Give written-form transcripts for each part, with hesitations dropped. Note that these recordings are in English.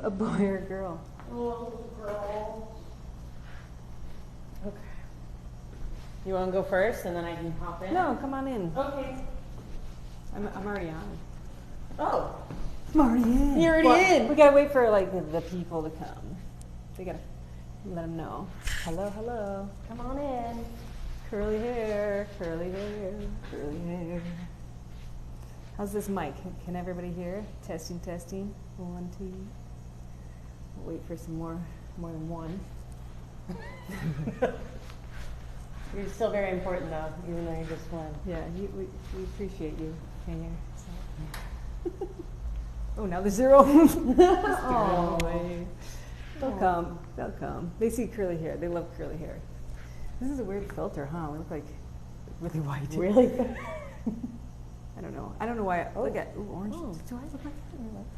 A boy or a girl? Oh, girl. Okay. You want to go first, and then I can hop in? No, come on in. Okay. I'm already on. Oh. I'm already in. You're already in. We gotta wait for like the people to come. We gotta let them know. Hello, hello. Come on in. Curly hair, curly hair, curly hair. How's this mic? Can everybody hear? Testing, testing. 1, 2. We'll wait for some more than one. You're still very important, though, even though you're just one. Yeah, we appreciate you, Kenya. So. Oh, now there's 0. Oh, they'll come. They'll come. They see curly hair. They love curly hair. This is a weird filter, huh? We look like really white. Really? I don't know. I don't know why. Look at orange. Oh. Do I look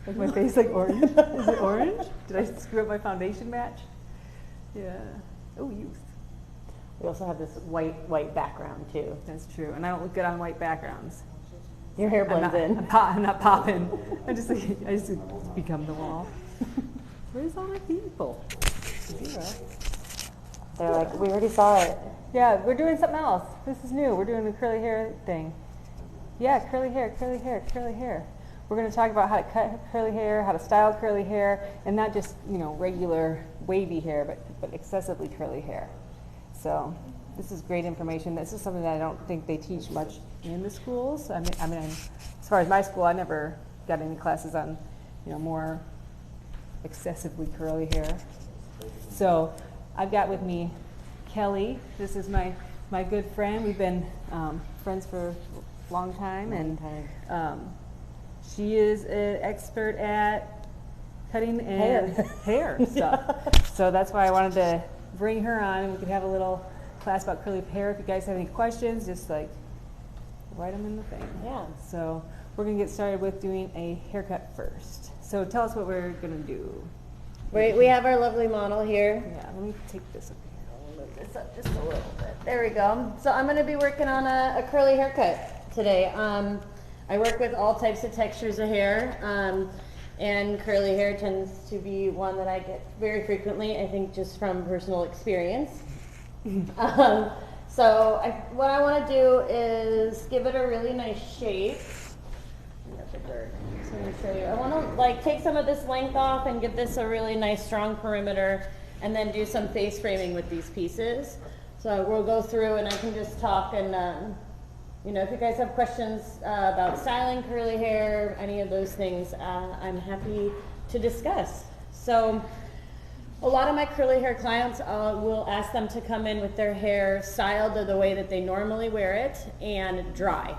like my face like orange? Is it orange? Did I screw up my foundation match? Yeah. Oh, youth. We also have this white background, too. That's true. And I don't look good on white backgrounds. Your hair blends in. I'm not popping. I just become the wall. Where's all my people? 0. They're like, we already saw it. Yeah, we're doing something else. This is new. We're doing the curly hair thing. Yeah, curly hair, curly hair, curly hair. We're going to talk about how to cut curly hair, how to style curly hair, and not just, regular wavy hair, but excessively curly hair. So this is great information. This is something that I don't think they teach much in the schools. I mean, as far as my school, I never got any classes on, more excessively curly hair. So I've got with me Kelle. This is my good friend. We've been friends for a long time, and she is an expert at cutting and hair stuff. So that's why I wanted to bring her on, and we could have a little class about curly hair. If you guys have any questions, just write them in the thing. Yeah. So we're gonna get started with doing a haircut first. So tell us what we're gonna do. We have our lovely model here. Yeah, let me take this up here. I'll move this up just a little bit. There we go. So I'm going to be working on a curly haircut today. I work with all types of textures of hair, and curly hair tends to be one that I get very frequently, I think just from personal experience. So what I want to do is give it a really nice shape. Got the dirt. So I'm going to show you. I want to take some of this length off and give this a really nice strong perimeter, and then do some face framing with these pieces. So we'll go through and I can just talk, and if you guys have questions about styling curly hair, any of those things, I'm happy to discuss. So a lot of my curly hair clients will ask them to come in with their hair styled the way that they normally wear it and dry.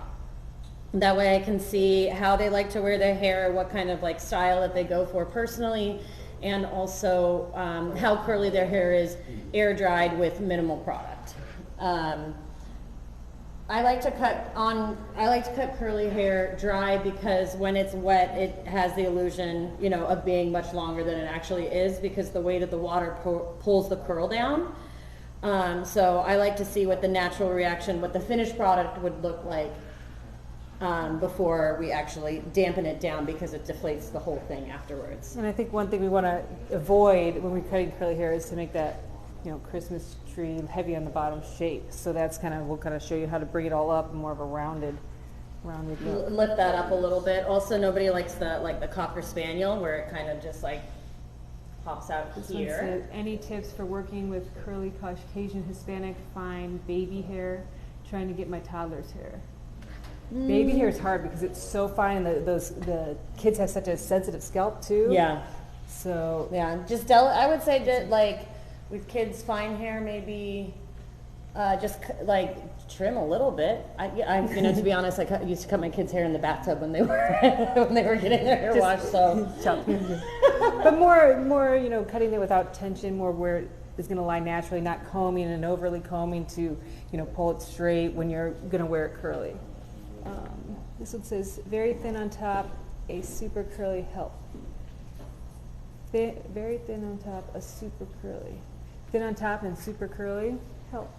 That way I can see how they like to wear their hair, what kind of style that they go for personally, and also how curly their hair is air dried with minimal product. I like to cut curly hair dry because when it's wet, it has the illusion, of being much longer than it actually is, because the weight of the water pulls the curl down. So I like to see what the natural reaction, what the finished product would look like before we actually dampen it down, because it deflates the whole thing afterwards. And I think one thing we want to avoid when we're cutting curly hair is to make that, Christmas tree heavy on the bottom shape. So that's we'll show you how to bring it all up in more of a rounded look. Lift that up a little bit. Also, nobody likes the Cocker Spaniel, where it kind of just pops out This here. one says, any tips for working with curly Caucasian, Hispanic, fine baby hair, trying to get my toddler's hair? Baby hair is hard because it's so fine. The kids have such a sensitive scalp too. Yeah. So yeah, just I would say that with kids' fine hair, maybe just trim a little bit. To be honest, I used to cut my kids' hair in the bathtub when they were getting their hair washed. So, but more cutting it without tension, more where it's going to lie naturally, not combing and overly combing to pull it straight when you're going to wear it curly. This one says, very thin on top, a super curly help. Very thin on top, a super curly. Thin on top and super curly help.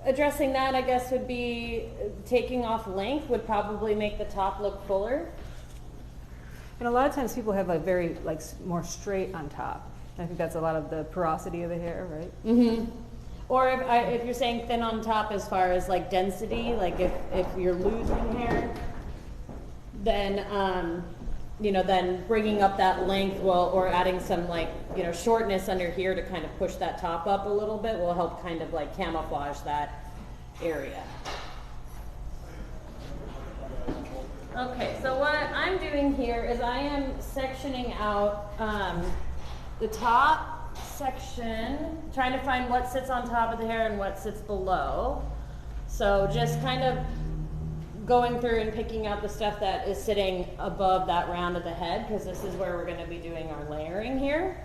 addressing that, I guess, would be taking off length would probably make the top look fuller. And a lot of times people have like very, like more straight on top. I think that's a lot of the porosity of the hair, right? Mm-hmm. Or if you're saying thin on top as far as like density, like if you're losing hair, then, you know, then bringing up that length will, or adding some like, you know, shortness under here to kind of push that top up a little bit will help kind of like camouflage that area. Okay, so what I'm doing here is I am sectioning out the top section, trying to find what sits on top of the hair and what sits below. So just kind of going through and picking out the stuff that is sitting above that round of the head, because this is where we're going to be doing our layering here.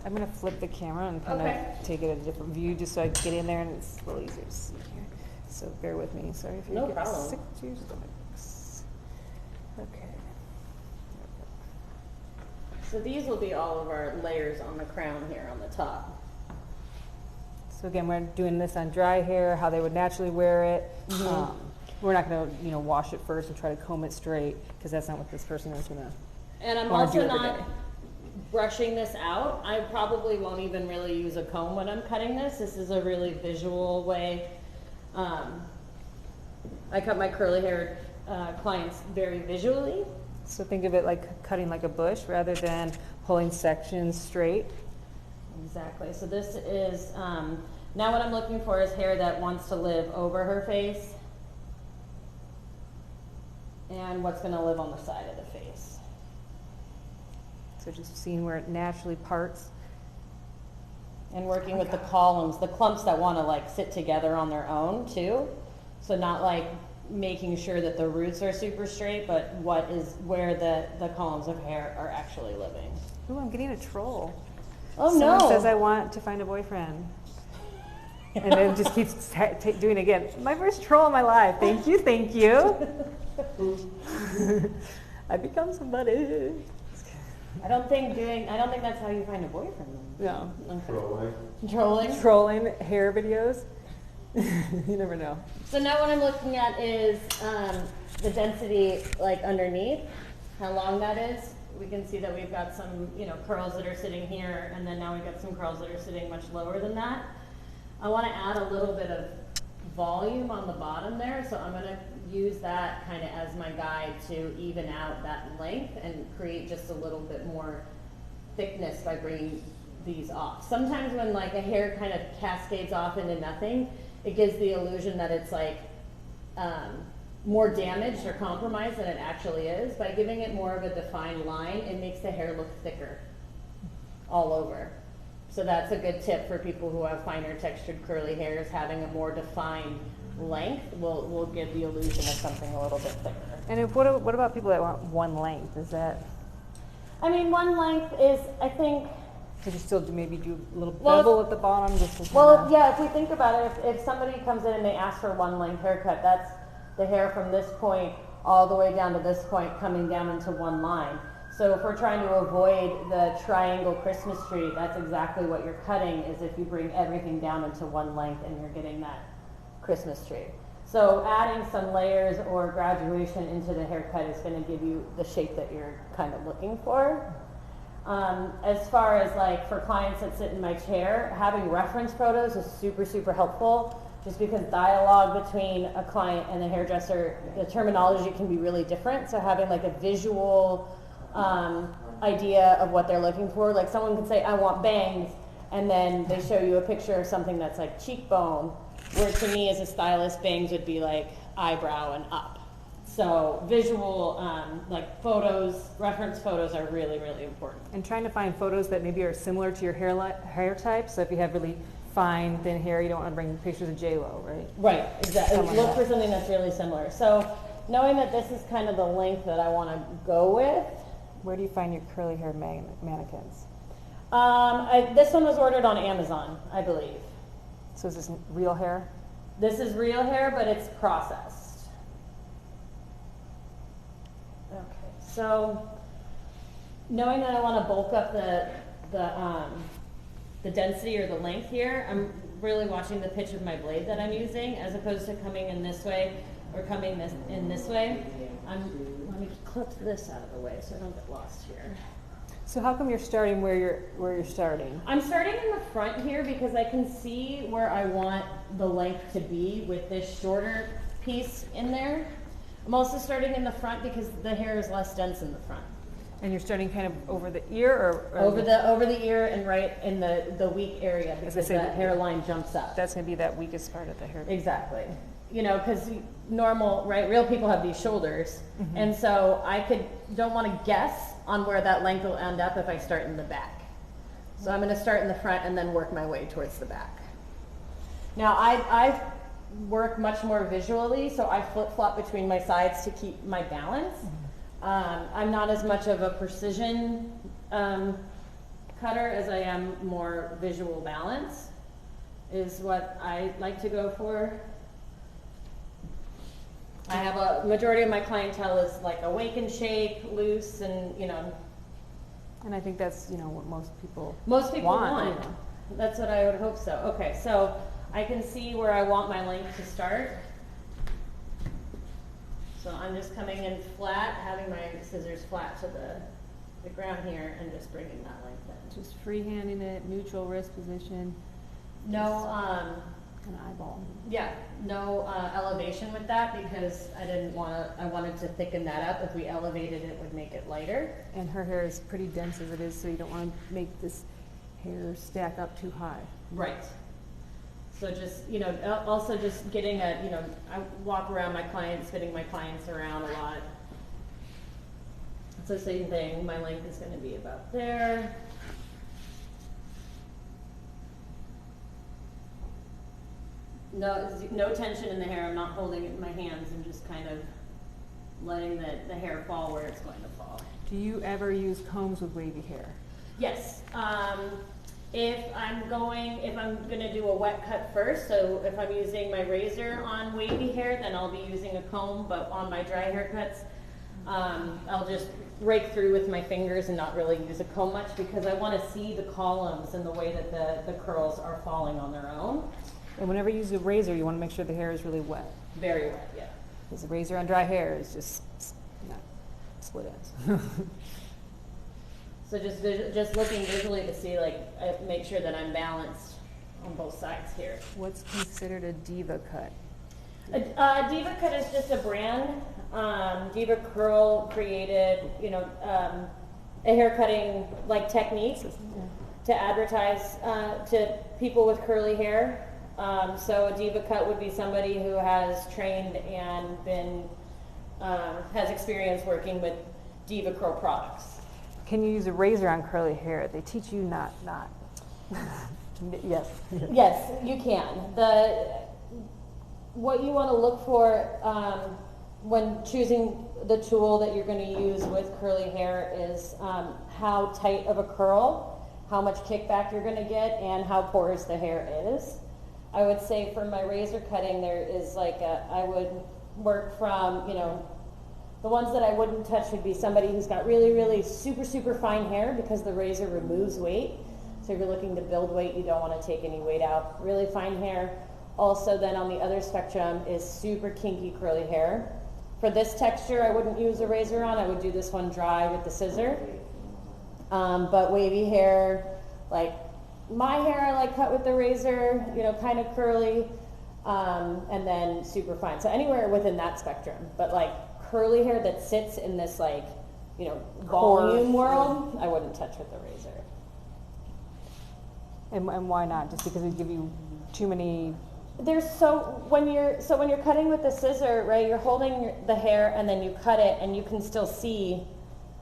I'm going to flip the camera and kind Okay. of take it at a different view just so I can get in there and it's a little easier to see here. So bear with me. Sorry if you No get problem. sick to your stomachs. Okay. So these will be all of our layers on the crown here on the top. So again, we're doing this on dry hair, how they would naturally wear it. Mhm. We're not going to, you know, wash it first and try to comb it straight because that's not what this person is going to. And I'm Wanna do also every not day. brushing this out. I probably won't even really use a comb when I'm cutting this. This is a really visual way. I cut my curly hair clients very visually. So think of it like cutting like a bush rather than pulling sections straight. Exactly. So this is, now what I'm looking for is hair that wants to live over her face and what's going to live on the side of the face. So just seeing where it naturally parts. And working with the columns, the clumps that want to like sit together on their own too. So not like making sure that the roots are super straight, but what is where the columns of hair are actually living. Ooh, I'm getting a troll. Oh Someone no! says I want to find a boyfriend. And then just keeps doing it again. My first troll in my life. Thank you, thank you. I become somebody. I don't think that's how you find a boyfriend. No. Okay. Trolling. Trolling hair videos. You never know. So now what I'm looking at is the density like underneath, how long that is. We can see that we've got some, you know, curls that are sitting here, and then now we've got some curls that are sitting much lower than that. I want to add a little bit of volume on the bottom there, so I'm going to use that kind of as my guide to even out that length and create just a little bit more thickness by bringing these off. Sometimes when like a hair kind of cascades off into nothing, it gives the illusion that it's like more damaged or compromised than it actually is. By giving it more of a defined line, it makes the hair look thicker all over. So that's a good tip for people who have finer textured curly hairs. Having a more defined length will give the illusion of something a little bit thicker. And what about people that want one length? Is that? I mean, one length is, I think. Could you still maybe do a little Well, bevel at the bottom? Just to Well, yeah, if we think about it, if somebody comes in and they ask for one length haircut, that's the hair from this point all the way down to this point coming down into one line. So if we're trying to avoid the triangle Christmas tree, that's exactly what you're cutting, is if you bring everything down into one length and you're getting that Christmas tree. So adding some layers or graduation into the haircut is going to give you the shape that you're kind of looking for. As far as like for clients that sit in my chair, having reference photos is super, super helpful, just because dialogue between a client and a hairdresser, the terminology can be really different. So having like a visual idea of what they're looking for, like someone can say, I want bangs, and then they show you a picture of something that's like cheekbone, where to me as a stylist, bangs would be like eyebrow and up. So visual, like photos, reference photos are really, really important. And trying to find photos that maybe are similar to your hair type. So if you have really fine, thin hair, you don't want to bring pictures of J-Lo, right? Right, exactly. Someone Look else. for something that's really similar. So knowing that this is kind of the length that I want to go with. Where do you find your curly hair mannequins? This one was ordered on Amazon, I believe. So is this real hair? This is real hair, but it's processed. Okay, so knowing that I want to bulk up the density or the length here, I'm really watching the pitch of my blade that I'm using, as opposed to coming in this way or coming in this way. Let me clip this out of the way so I don't get lost here. So how come you're starting where you're starting? I'm starting in the front here because I can see where I want the length to be with this shorter piece in there. I'm also starting in the front because the hair is less dense in the front. And you're starting kind of over the ear, or over the ear and right in the weak area, because the hairline jumps up. That's going to be that weakest part of the hair. Exactly. You know, because normal, right, real people have these shoulders, and so I don't want to guess on where that length will end up if I start in the back. So I'm going to start in the front and then work my way towards the back. Now I work much more visually, so I flip-flop between my sides to keep my balance. I'm not as much of a precision cutter as I am more visual balance, is what I like to go for. I have a majority of my clientele is like awake and shake, loose, and you know. And I think that's, you know, what most people want. You know. That's what I would hope so. Okay, so I can see where I want my length to start. So I'm just coming in flat, having my scissors flat to the ground here, and just bringing that length in. Just freehanding it, neutral wrist position. No, an eyeball. Yeah, no elevation with that, because I wanted to thicken that up. If we elevated it, would make it lighter. And her hair is pretty dense as it is, so you don't want to make this hair stack up too high. Right. So just, you know, also just getting I walk around my clients, fitting my clients around a lot. It's the same thing. My length is going to be about there. No tension in the hair. I'm not holding it in my hands. I'm just kind of letting the hair fall where it's going to fall. Do you ever use combs with wavy hair? Yes. If I'm gonna do a wet cut first, so if I'm using my razor on wavy hair, then I'll be using a comb, but on my dry haircuts, I'll just rake through with my fingers and not really use a comb much, because I want to see the columns and the way that the curls are falling on their own. And whenever you use a razor, you want to make sure the hair is really wet. Very wet, yeah. Because the razor on dry hair is just not split ends. So just looking visually to see, make sure that I'm balanced on both sides here. What's considered a diva cut? A diva cut is just a brand. Diva Curl created, a hair cutting technique to advertise to people with curly hair. So a diva cut would be somebody who has trained and has experience working with Diva Curl products. Can you use a razor on curly hair? They teach you not. Yes. Yes, you can. What you want to look for when choosing the tool that you're going to use with curly hair is how tight of a curl, how much kickback you're going to get, and how porous the hair is. I would say for my razor cutting, there is I would work from, the ones that I wouldn't touch would be somebody who's got really, really super, super fine hair, because the razor removes weight. So if you're looking to build weight, you don't want to take any weight out. Really fine hair. Also then on the other spectrum is super kinky curly hair. For this texture, I wouldn't use a razor on. I would do this one dry with the scissor. But wavy hair, like my hair, I like cut with the razor, kind of curly, and then super fine. So anywhere within that spectrum. But curly hair that sits in this volume world, I wouldn't touch with the razor. And why not? Just because it give you too many. When you're cutting with the scissor, right? You're holding the hair and then you cut it, and you can still see,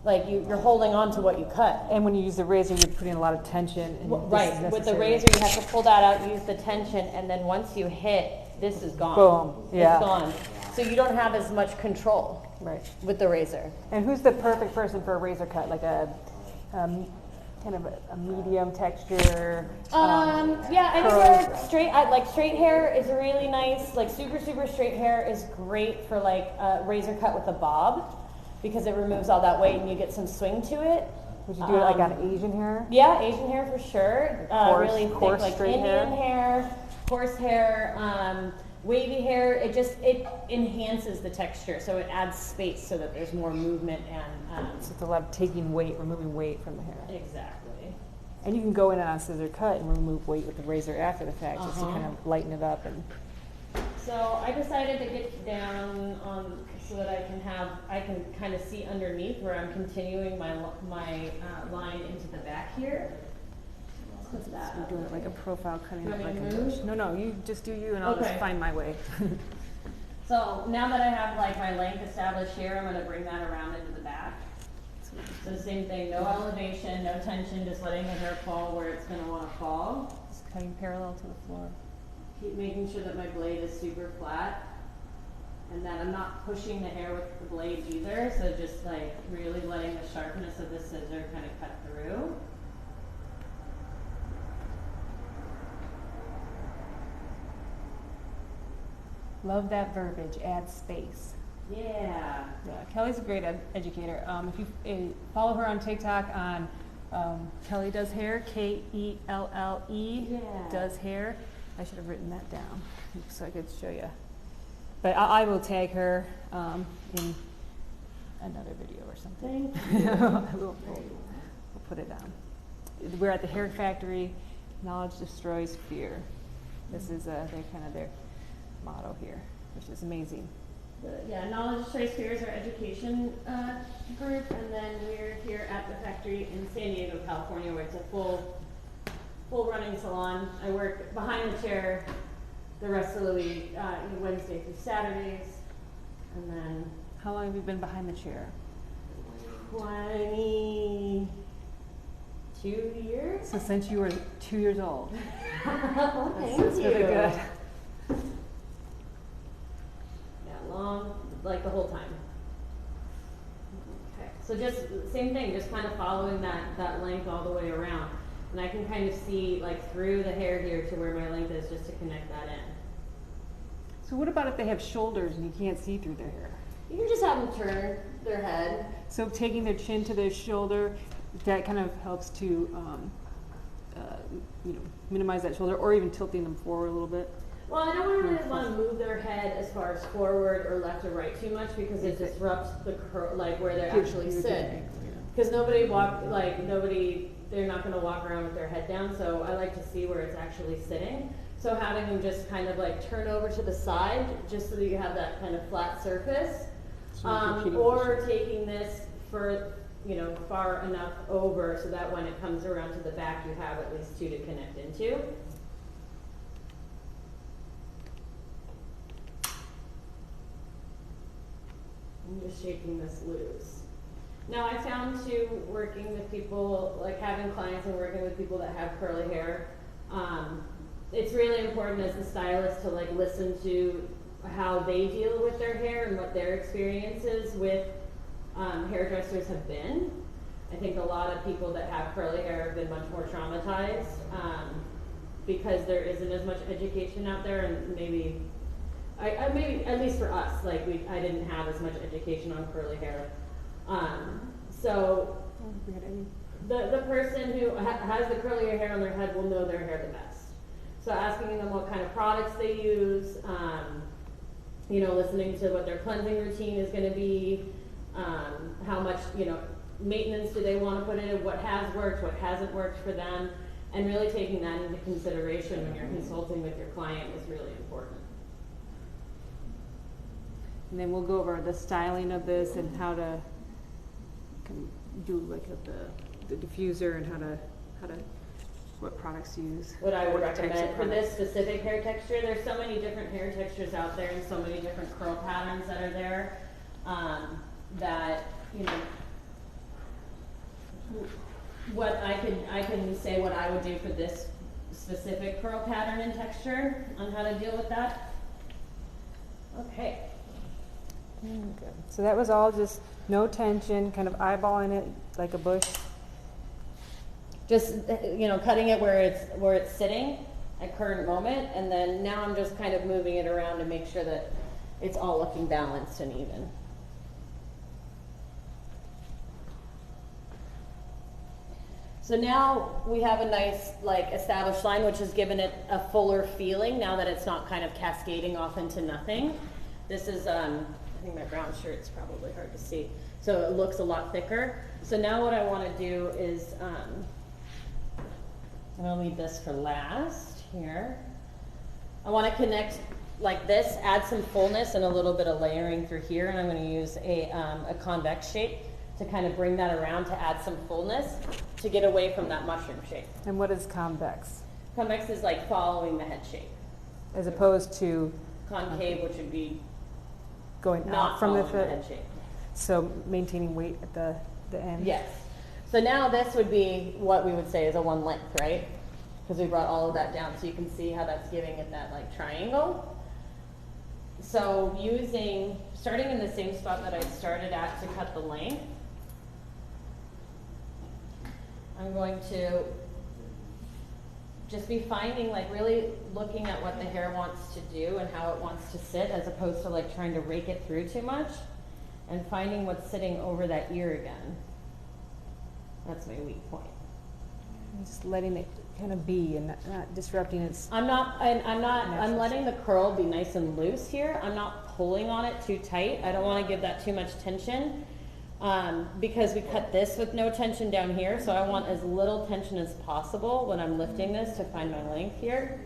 you're holding on to what you cut. And when you use the razor, you're putting a lot of tension. And right. With the razor, you have to pull that out, use the tension, and then once you hit, this is gone. Boom. Yeah. It's gone. So you don't have as much control. Right. With the razor. And who's the perfect person for a razor cut? Like a kind of a medium texture? Anywhere straight. Straight hair is really nice. Super, super straight hair is great for a razor cut with a bob, because it removes all that weight and you get some swing to it. Would you do it on Asian hair? Yeah, Asian hair for sure. Coarse, really coarse thick, straight Indian hair. horsehair, wavy hair, it enhances the texture, so it adds space so that there's more movement and So it's a lot of taking weight, removing weight from the hair. exactly. And you can go in on a scissor cut and remove weight with the razor after the fact, just to Uh-huh. kind of lighten it up. And So I decided to get down on so that I can kind of see underneath where I'm continuing my line into the back here. Let's put that we're up. doing it like a profile, cutting You it want like me a to move? bush. No, no, you just do you, and I'll Okay. just find my way. So now that I have like my length established here, I'm gonna bring that around into the back. So same thing, no elevation, no tension, just letting the hair fall where it's gonna wanna fall. Just cutting parallel to the floor. Keep making sure that my blade is super flat and that I'm not pushing the hair with the blade either. So just like really letting the sharpness of the scissor kind of cut through. Love that verbiage, add space. Yeah. Yeah, Kelly's a great educator. If you follow her on TikTok on Kelle Does Hair, Kelle Yeah. Does Hair. I should have written that down so I could show you. But I will tag her in another video or something. Thank you. we'll put it down. We're at the Hair Factory. Knowledge destroys fear. This is their kind of their motto here, which is amazing. Yeah, Knowledge Destroys Fear is our education group, and then we're here at the factory in San Diego, California, where it's a full running salon. I work behind the chair the rest of the week, Wednesday through Saturdays, and then How long have you been behind the chair? 22 years. So since you were 2 years old. Well, thank That's you. really good. Yeah, long, like the whole time. Okay, so just same thing, just kind of following that length all the way around. And I can kind of see like through the hair here to where my length is just to connect that in. So what about if they have shoulders and you can't see through their hair? You can just have them turn their head. So taking their chin to their shoulder, that kind of helps to, minimize that shoulder, or even tilting them forward a little bit. Well, I don't really want to move their head as far as forward or left or right too much because it disrupts the curl, like where they're actually sitting. Because they're not going to walk around with their head down, so I like to see where it's actually sitting. So having them just kind of like turn over to the side, just so that you have that kind of flat surface. Or taking this for, far enough over so that when it comes around to the back, you have at least two to connect into. I'm just shaking this loose. Now I found too, working with people, like having clients and working with people that have curly hair, it's really important as the stylist to like listen to how they deal with their hair and what their experiences with hairdressers have been. I think a lot of people that have curly hair have been much more traumatized because there isn't as much education out there, and maybe at least for us, like I didn't have as much education on curly hair. So the person who has the curlier hair on their head will know their hair the best. So asking them what kind of products they use, listening to what their cleansing routine is going to be, how much, maintenance do they want to put in, what has worked, what hasn't worked for them, and really taking that into consideration when you're consulting with your client is really important. And then we'll go over the styling of this and how to do like the diffuser and what products to use. What I would What types of recommend for this products. specific hair texture, there's so many different hair textures out there and so many different curl patterns that are there, that, what I can say what I would do for this specific curl pattern and texture on how to deal with that. Okay. Good. So that was all just no tension, kind of eyeballing it like a bush. Just, cutting it where it's sitting at current moment, and then now I'm just kind of moving it around to make sure that it's all looking balanced and even. So So now we have a nice like established line, which has given it a fuller feeling now that it's not kind of cascading off into nothing. This is, I think my brown shirt's probably hard to see. So it looks a lot thicker. So now what I want to do is, I'm going to leave this for last here. I want to connect like this, add some fullness and a little bit of layering through here, and I'm going to use a convex shape to kind of bring that around to add some fullness to get away from that mushroom shape. And what is convex? Convex is like following the head shape. As opposed to Concave, which would be going not out from the following the head shape. So maintaining weight at the end? Yes. So now this would be what we would say is a one length, right? Because we brought all of that down, so you can see how that's giving it that like triangle. So starting in the same spot that I started at to cut the length, I'm going to just be finding, like really looking at what the hair wants to do and how it wants to sit, as opposed to like trying to rake it through too much, and finding what's sitting over that ear again. That's my weak point. And just letting it kind of be and not disrupting its. I'm letting the curl be nice and loose here. I'm not pulling on it too tight. I don't want to give that too much tension. Because we cut this with no tension down here, so I want as little tension as possible when I'm lifting this to find my length here.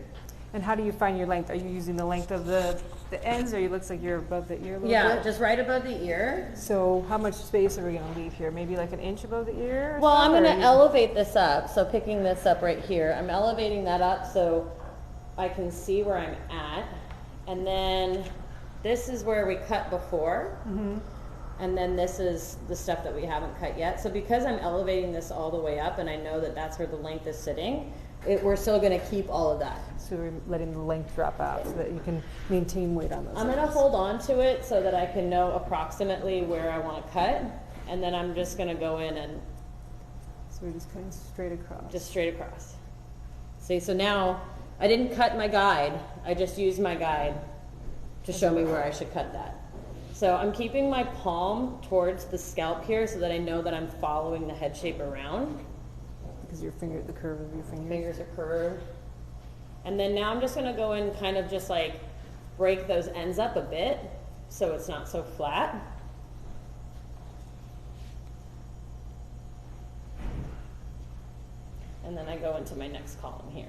And how do you find your length? Are you using the length of the ends, or it looks like you're above the ear a little bit? Yeah, just right above the ear. So how much space are we going to leave here? Maybe like an inch above the ear? Or well, so, I'm going to elevate this up. So picking this up right here, I'm elevating that up so I can see where I'm at. And then this is where we cut before. Mm-hmm. And then this is the stuff that we haven't cut yet. So because I'm elevating this all the way up and I know that that's where the length is sitting, we're still going to keep all of that. So we're letting the length drop out so that you can maintain weight on those. I'm going to hold on to it so that I can know approximately where I want to cut. And then I'm just going to go in and... So we're just cutting straight across. Just straight across. See, so now I didn't cut my guide. I just used my guide to show me where I should cut that. So I'm keeping my palm towards the scalp here so that I know that I'm following the head shape around. Because the curve of your fingers. Fingers are curved. And then now I'm just going to go in kind of just like break those ends up a bit so it's not so flat. And then I go into my next column here.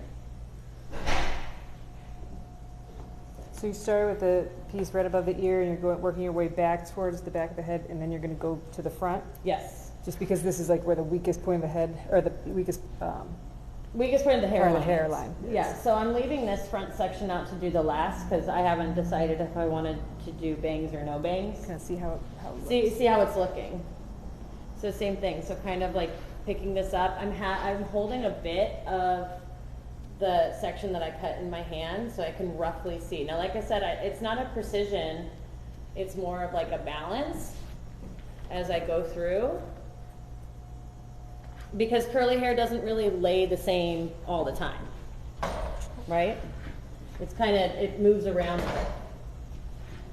So you start with the piece right above the ear, and you're working your way back towards the back of the head, and then you're going to go to the front? Yes. Just because this is like where the weakest point of the head, or the weakest point of the hairline. The hairline. Yeah, so I'm leaving this front section out to do the last because I haven't decided if I wanted to do bangs or no bangs. Kind of see how it looks. See how it's looking. So same thing. So kind of like picking this up. I'm holding a bit of the section that I cut in my hand so I can roughly see. Now, like I said, it's not a precision. It's more of like a balance as I go through. Because curly hair doesn't really lay the same all the time, right? It's kind of, it moves around.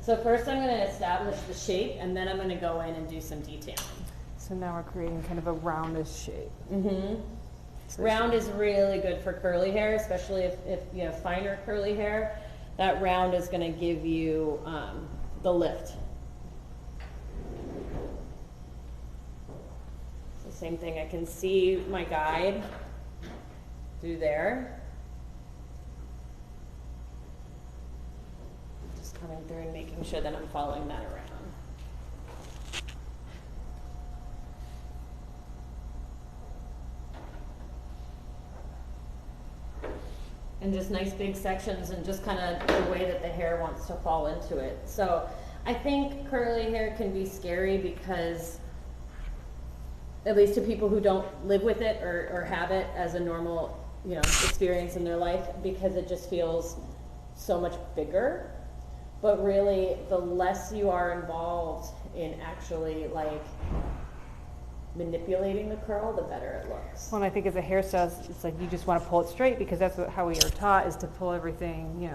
So first I'm going to establish the shape, and then I'm going to go in and do some detailing. So now we're creating kind of a roundish shape. Mm-hmm. So round is really good for curly hair, especially if you have finer curly hair. That round is going to give you the lift. So same thing, I can see my guide through there. Just coming through and making sure that I'm following that around. And just nice big sections and just kind of the way that the hair wants to fall into it. So I think curly hair can be scary because, at least to people who don't live with it or have it as a normal, experience in their life, because it just feels so much bigger. But really, the less you are involved in actually like manipulating the curl, the better it looks. Well, and I think as a hairstylist, it's like you just want to pull it straight because that's how we are taught, is to pull everything,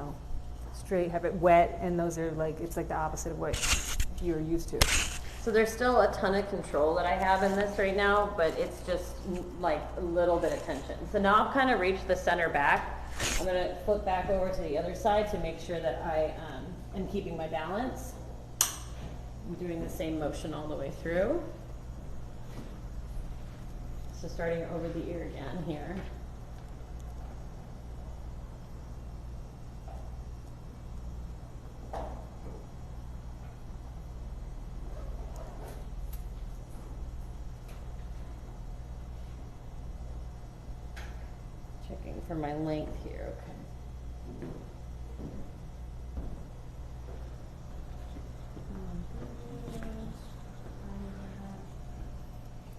straight, have it wet, and those are like, it's like the opposite of what you're used to. So there's still a ton of control that I have in this right now, but it's just like a little bit of tension. So now I've kind of reached the center back. I'm gonna flip back over to the other side to make sure that I am keeping my balance. I'm doing the same motion all the way through. So starting over the ear again here. Checking for my length here, okay.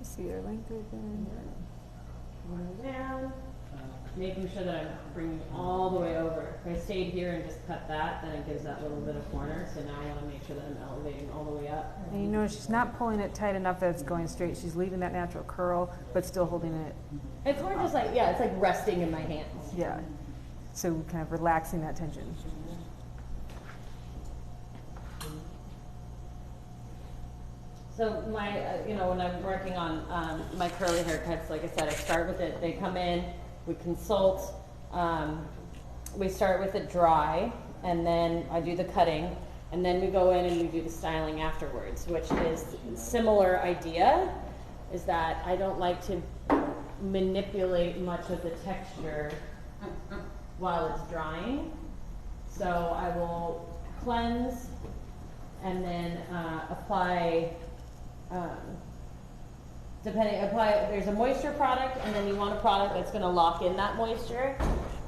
See your length again. Down, making sure that I'm bringing all the way over. If I stayed here and just cut that, then it gives that little bit of corner. So now I want to make sure that I'm elevating all the way up. And you know, she's not pulling it tight enough that it's going straight. She's leaving that natural curl, but still holding it. It's more just like, yeah, it's like resting in my hands. Yeah. So kind of relaxing that tension. So my, you know, when I'm working on my curly haircuts, like I said, I start with it. They come in, we consult. We start with it dry, and then I do the cutting, and then we go in and we do the styling afterwards, which is similar idea. Is that I don't like to manipulate much of the texture while it's drying. So I will cleanse and then apply. There's a moisture product, and then you want a product that's going to lock in that moisture.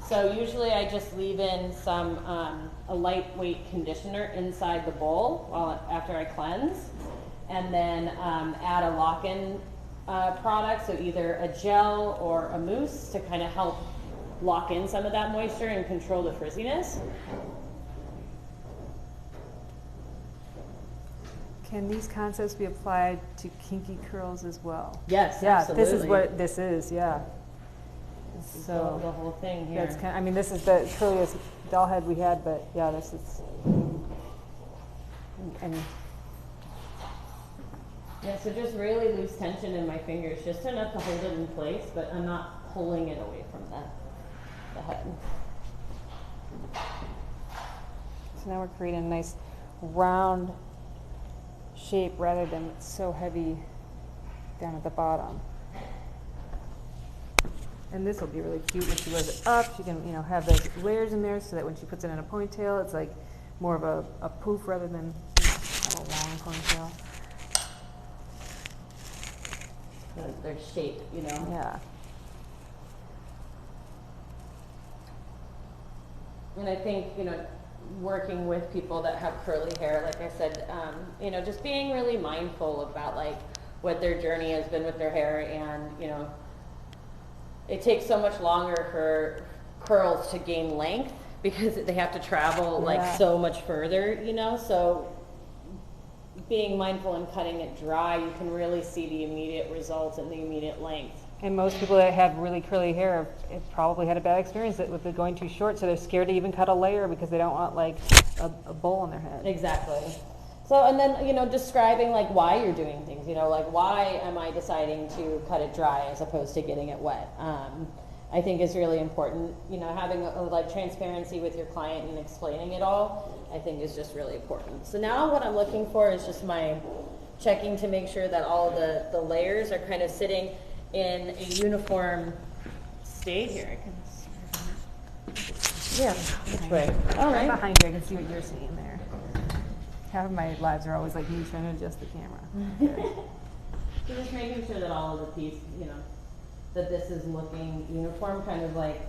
So usually I just leave in some a lightweight conditioner inside the bowl after I cleanse, and then add a lock-in product, so either a gel or a mousse to kind of help lock in some of that moisture and control the frizziness. Can these concepts be applied to kinky curls as well? Yes, yeah, absolutely. This is what this is, yeah. So the whole thing here. That's kind of, I mean, this is the curliest doll head we had, but yeah, this is, and yeah, so just really loose tension in my fingers, just enough to hold it in place, but I'm not pulling it away from the head. so now we're creating a nice round shape rather than so heavy down at the bottom. And this will be really cute when she wears it up. She can, you know, have those layers in there so that when she puts it in a ponytail, it's like more of a poof rather than, you know, a long ponytail. Their shape, you know. Yeah. And I think, you know, working with people that have curly hair, like I said, you know, just being really mindful about like what their journey has been with their hair, and, you know, it takes so much longer for curls to gain length because they have to travel like so much further, you know, so being mindful and cutting it dry, you can really see the immediate results and the immediate length. And most people that have really curly hair have probably had a bad experience with it going too short, so they're scared to even cut a layer because they don't want like a bowl on their head. Exactly. So, and then, you know, describing like why you're doing things, you know, like why am I deciding to cut it dry as opposed to getting it wet? I think is really important. You know, having like transparency with your client and explaining it all, I think is just really important. So now what I'm looking for is just my checking to make sure that all of the layers are kind of sitting in a uniform state here. Yeah, which way? All right. Behind you, I can see what you're seeing there. Half of my lives are always like me trying to adjust the camera. So just making sure that all of the piece, you know, that this is looking uniform, kind of like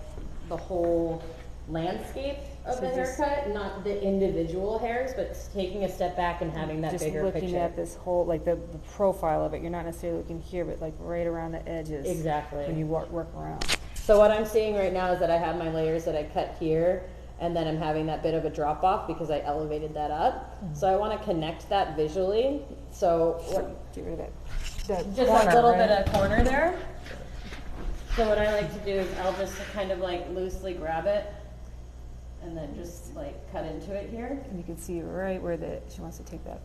the whole landscape of the haircut, not the individual hairs, but taking a step back and having that bigger picture. Just looking at this whole, like the profile of it. You're not necessarily looking here, but like right around the edges. Exactly. When you work around. So what I'm seeing right now is that I have my layers that I cut here, and then I'm having that bit of a drop off because I elevated that up. Mm-hmm. So I want to connect that visually. So get rid of that. Just corner, a little bit of corner there. So what I like to do is I'll just kind of like loosely grab it and then just like cut into it here. And you can see right where she wants to take that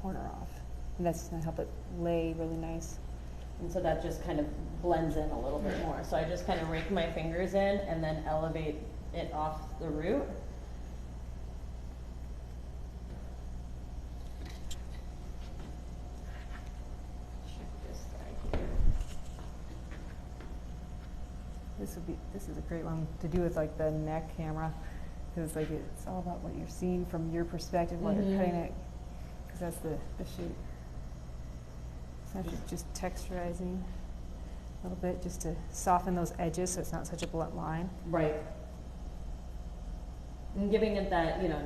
corner off. And that's gonna help it lay really nice. And so that just kind of blends in a little bit more. So I just kind of rake my fingers in and then elevate it off the root. Check this side here. This is a great one to do with like the neck camera, because like it's all about what you're seeing from your perspective while you're cutting it, because that's the shape. So I'm just texturizing a little bit just to soften those edges so it's not such a blunt line. Right. And giving it that, you know,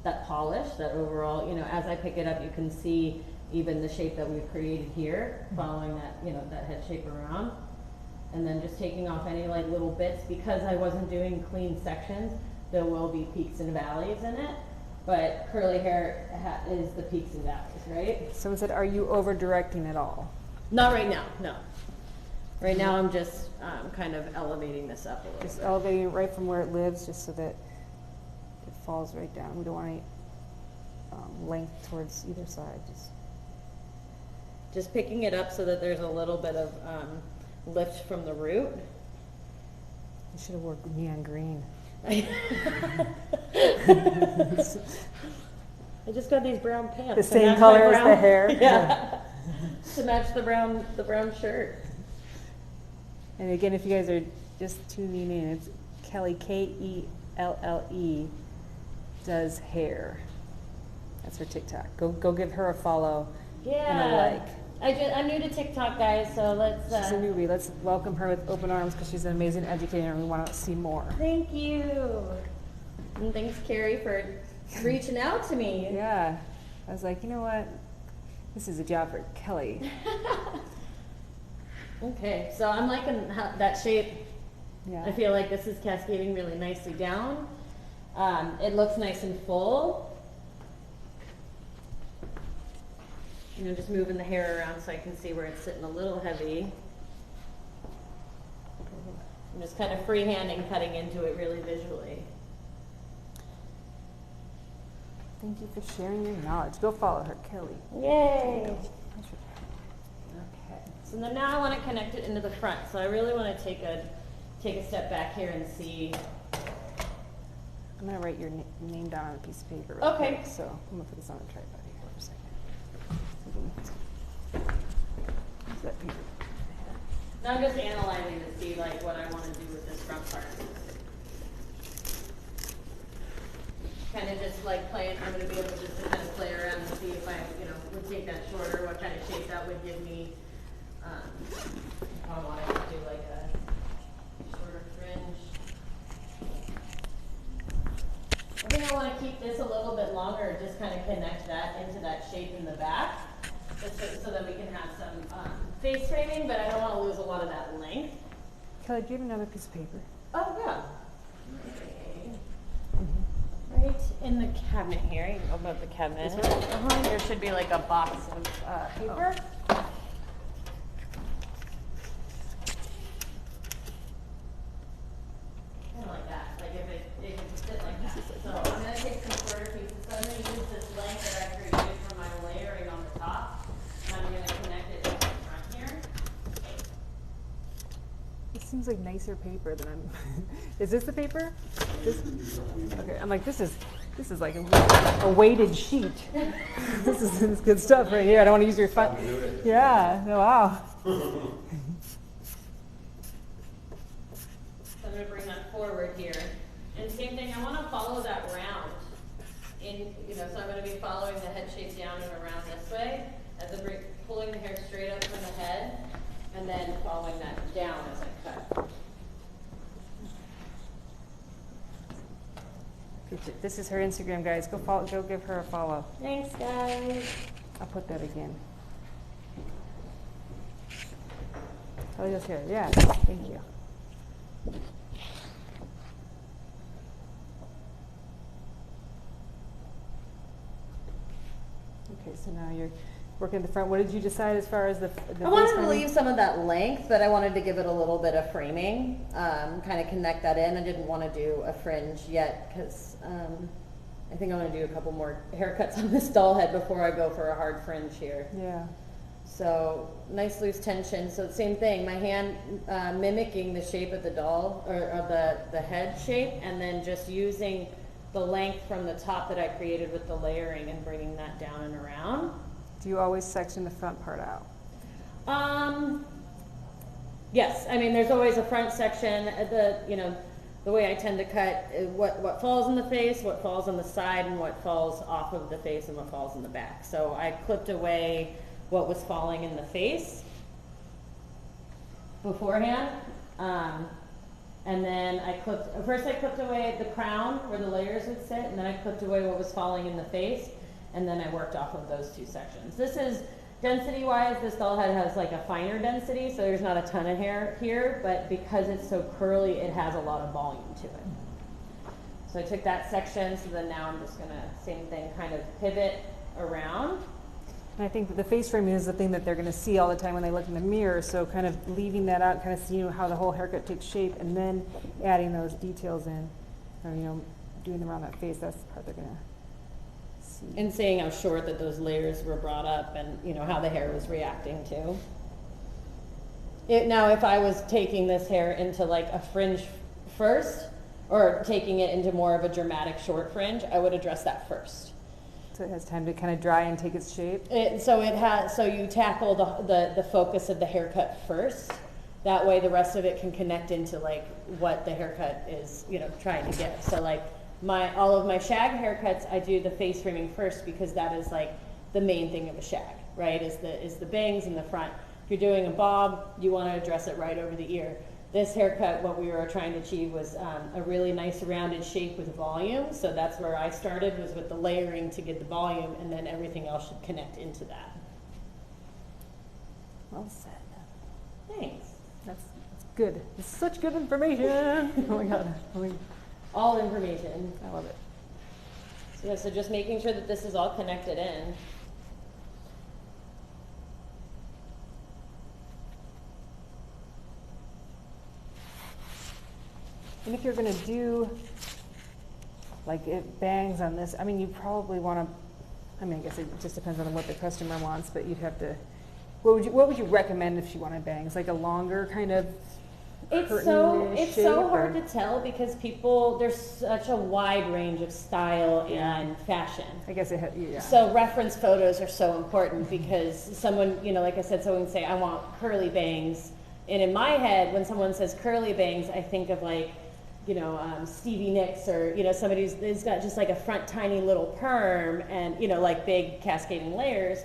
that polish, that overall, you know, as I pick it up, you can see even the shape that we've created here, following that, you know, that head shape around. And then just taking off any like little bits, because I wasn't doing clean sections, there will be peaks and valleys in it. But curly hair is the peaks and valleys, right? Someone said, are you over directing at all? Not right now, no. Right now I'm just kind of elevating this up a little Just bit. elevating it right from where it lives, just so that it falls right down. We don't want any length towards either side. Just picking it up so that there's a little bit of lift from the root. You should have worn neon green. I just got these brown pants. The to same match color my as brown, the hair. Yeah. To match the brown shirt. And again, if you guys are just tuning in, it's Kelle, Kelle, does hair. That's her TikTok. Go give her a follow and a Yeah. like. I'm new to TikTok, guys, so let's. She's a newbie. Let's welcome her with open arms because she's an amazing educator and we want to see more. Thank you. And thanks, Carrie, for reaching out to me. Yeah. I was like, you know what? This is a job for Kelle. Okay, so I'm liking that shape. Yeah. I feel like this is cascading really nicely down. It looks nice and full. You know, just moving the hair around so I can see where it's sitting a little heavy. I'm just kind of freehanding, cutting into it really visually. Thank you for sharing your knowledge. Go follow her, Kelle. Yay! Okay, so then now I want to connect it into the front. So I really want to take a step back here and see. I'm going to write your name down on a piece of paper. Real Okay. quick. So I'm going to put this on a tripod here for a second. Where's that paper? Now I'm just analyzing to see like what I want to do with this front part. Kind of just like playing, I'm going to be able just to kind of play around and see if I, you know, would take that shorter, what kind of shape that would give me. If I wanted to do like a shorter fringe. I think I want to keep this a little bit longer, just kind of connect that into that shape in the back, just so that we can have some face framing, but I don't want to lose a lot of that length. Kelle, do you have another piece of paper? Oh, yeah. Right in the cabinet here. You can open up the cabinet. There should be like a box of paper. Oh. Kind of like that. Like if it can fit like that. So I'm going to take some shorter pieces. So I'm going to use this length that I created from my layering on the top. And I'm going to connect it to the front here. This seems like nicer paper than I'm. Is this the paper? This? Okay, I'm like, this is like a weighted sheet. This is good stuff right here. I don't want to use your fun. Yeah. Oh, wow. So I'm going to bring that forward here. And same thing, I want to follow that round. So I'm going to be following the head shape down and around this way, as I pulling the hair straight up from the head, and then following that down as I cut. This is her Instagram, guys. Go give her a follow. Thanks, guys. I'll put that again. Oh, just here. Yeah. Thank you. Okay, so now you're working at the front. What did you decide as far as the I wanted face to framing? leave some of that length, but I wanted to give it a little bit of framing, kind of connect that in. I didn't want to do a fringe yet because I think I'm gonna do a couple more haircuts on this doll head before I go for a hard fringe here. Yeah. So nice loose tension. So same thing, my hand mimicking the shape of the doll, or of the head shape, and then just using the length from the top that I created with the layering and bringing that down and around. Do you always section the front part out? Yes, I mean, there's always a front section. The way I tend to cut what falls in the face, what falls on the side, and what falls off of the face and what falls in the back. So I clipped away what was falling in the face beforehand. And then I clipped away the crown where the layers would sit, and then I clipped away what was falling in the face, and then I worked off of those two sections. This is, density-wise, this doll head has like a finer density, so there's not a ton of hair here, but because it's so curly, it has a lot of volume to it. So I took that section, so then now I'm just gonna, same thing, kind of pivot around. And I think that the face framing is the thing that they're going to see all the time when they look in the mirror, so kind of leaving that out, kind of seeing how the whole haircut takes shape, and then adding those details in, or, doing them around that face, that's the part they're going to see. And seeing how short that those layers were brought up, and how the hair was reacting to. Now if I was taking this hair into like a fringe first, or taking it into more of a dramatic short fringe, I would address that first. So it has time to kind of dry and take its shape? So you tackle the focus of the haircut first. That way the rest of it can connect into like what the haircut is, trying to get. So like all of my shag haircuts, I do the face framing first, because that is like the main thing of a shag, right? Is the bangs in the front. If you're doing a bob, you want to address it right over the ear. This haircut, what we were trying to achieve was a really nice rounded shape with volume. So that's where I started, was with the layering to get the volume, and then everything else should connect into that. Well said. Thanks. That's good. It's such good information. Oh my God. All information. I love it. So, yeah, so just making sure that this is all connected in. And if you're going to do like bangs on this, I mean, you probably want to, I guess it just depends on what the customer wants, but you'd have to, what would you recommend if she wanted bangs? Like a longer kind of It's so hard to tell, because there's such a wide range of style and fashion. I guess yeah. So reference photos are so important, because someone, like I said, someone can say, I want curly bangs. And in my head, when someone says curly bangs, I think of like, Stevie Nicks, or, somebody who's got just like a front tiny little perm and, like big cascading layers.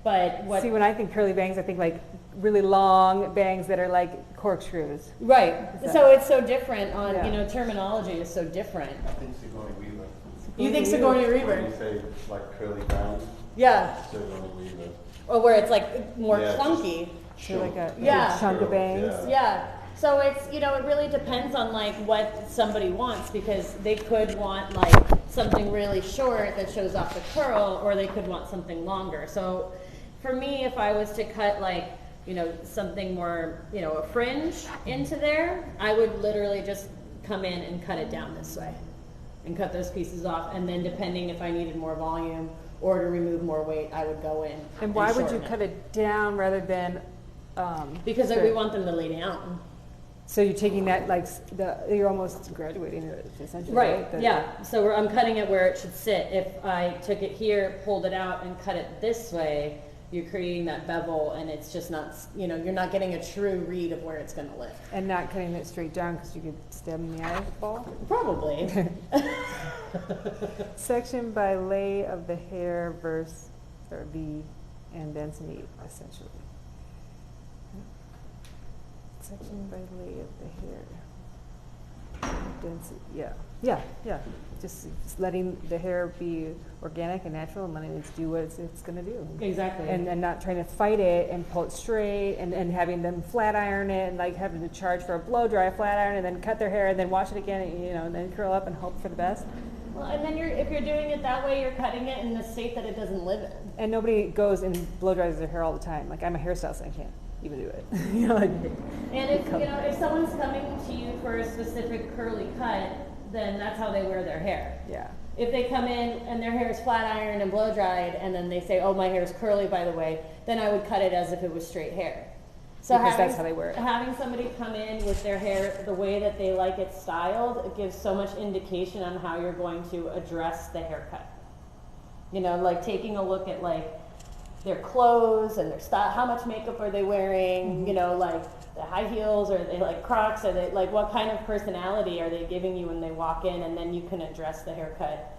But See, when I think curly bangs, I think like really long bangs that are like corkscrews. Right. So it's so different on, terminology is so different. I think Sigourney Weaver. You think Sigourney Weaver? When you say like curly bangs. Yeah. Sigourney Weaver. Or where it's like more clunky. So like a Yeah. chunk of bangs. Yeah. So it's, it really depends on like what somebody wants, because they could want like something really short that shows off the curl, or they could want something longer. So for me, if I was to cut like, something more, a fringe into there, I would literally just come in and cut it down this way and cut those pieces off. And then depending if I needed more volume or to remove more weight, I would go in. And why would you cut it down rather than because we want them to lay down. So you're taking that you're almost graduating it essentially, right? Yeah. So I'm cutting it where it should sit. If I took it here, pulled it out, and cut it this way, you're creating that bevel, and it's just not, you're not getting a true read of where it's going to lift. And not cutting it straight down, because you could stab in the eyeball. Probably. Section by lay of the hair verse or V and density essentially. Section by lay of the hair. Density, yeah. Just letting the hair be organic and natural, and letting it do what it's going to do. Exactly. And not trying to fight it and pull it straight, and having them flat iron it, and like having to charge for a blow dry, flat iron, and then cut their hair, and then wash it again, and then curl up and hope for the best. Well, and then if you're doing it that way, you're cutting it in the state that it doesn't live in. And nobody goes and blow dries their hair all the time. Like, I'm a hairstylist, I can't even do it. And if someone's coming to you for a specific curly cut, then that's how they wear their hair. Yeah. if they come in and their hair is flat ironed and blow dried, and then they say, oh, my hair is curly, by the way, then I would cut it as if it was straight hair. So Because that's how they wear it. having somebody come in with their hair the way that they like it styled, it gives so much indication on how you're going to address the haircut. You know, like taking a look at like their clothes and their style, how much makeup are they wearing, you know, like the high heels, or they like Crocs, or they like what kind of personality are they giving you when they walk in, and then you can address the haircut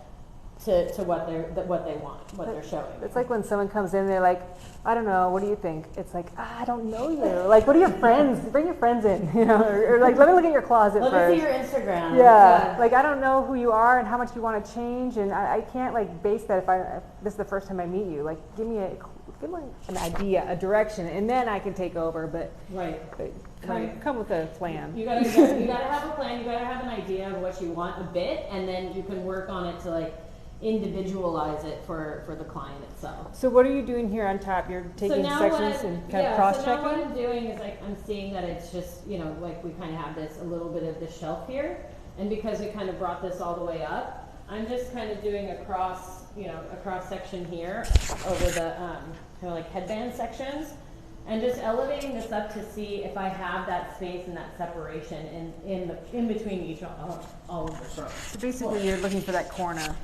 to what they want, what they're showing. It's like when someone comes in, they're like, I don't know, what do you think? It's like, I don't know you. Like, what are your friends? Bring your friends in, you know, or like, let me look at your closet Let first. me see your Instagram. Yeah, like I don't know who you are and how much you want to change, and I can't like base that if this is the first time I meet you. Like, give me an idea, a direction, and then I can take over. But Right. come with a plan. You gotta have a plan. You gotta have an idea of what you want a bit, and then you can work on it to like individualize it for the client itself. So what are you doing here on top? You're taking sections and kind of cross-checking? So now what I'm doing is like I'm seeing that it's just, you know, like we kind of have this a little bit of this shelf here, and because we kind of brought this all the way up, I'm just kind of doing a cross section here over the kind of like headband sections, and just elevating this up to see if I have that space and that separation in between each all of the strokes. So basically, you're looking for that corner.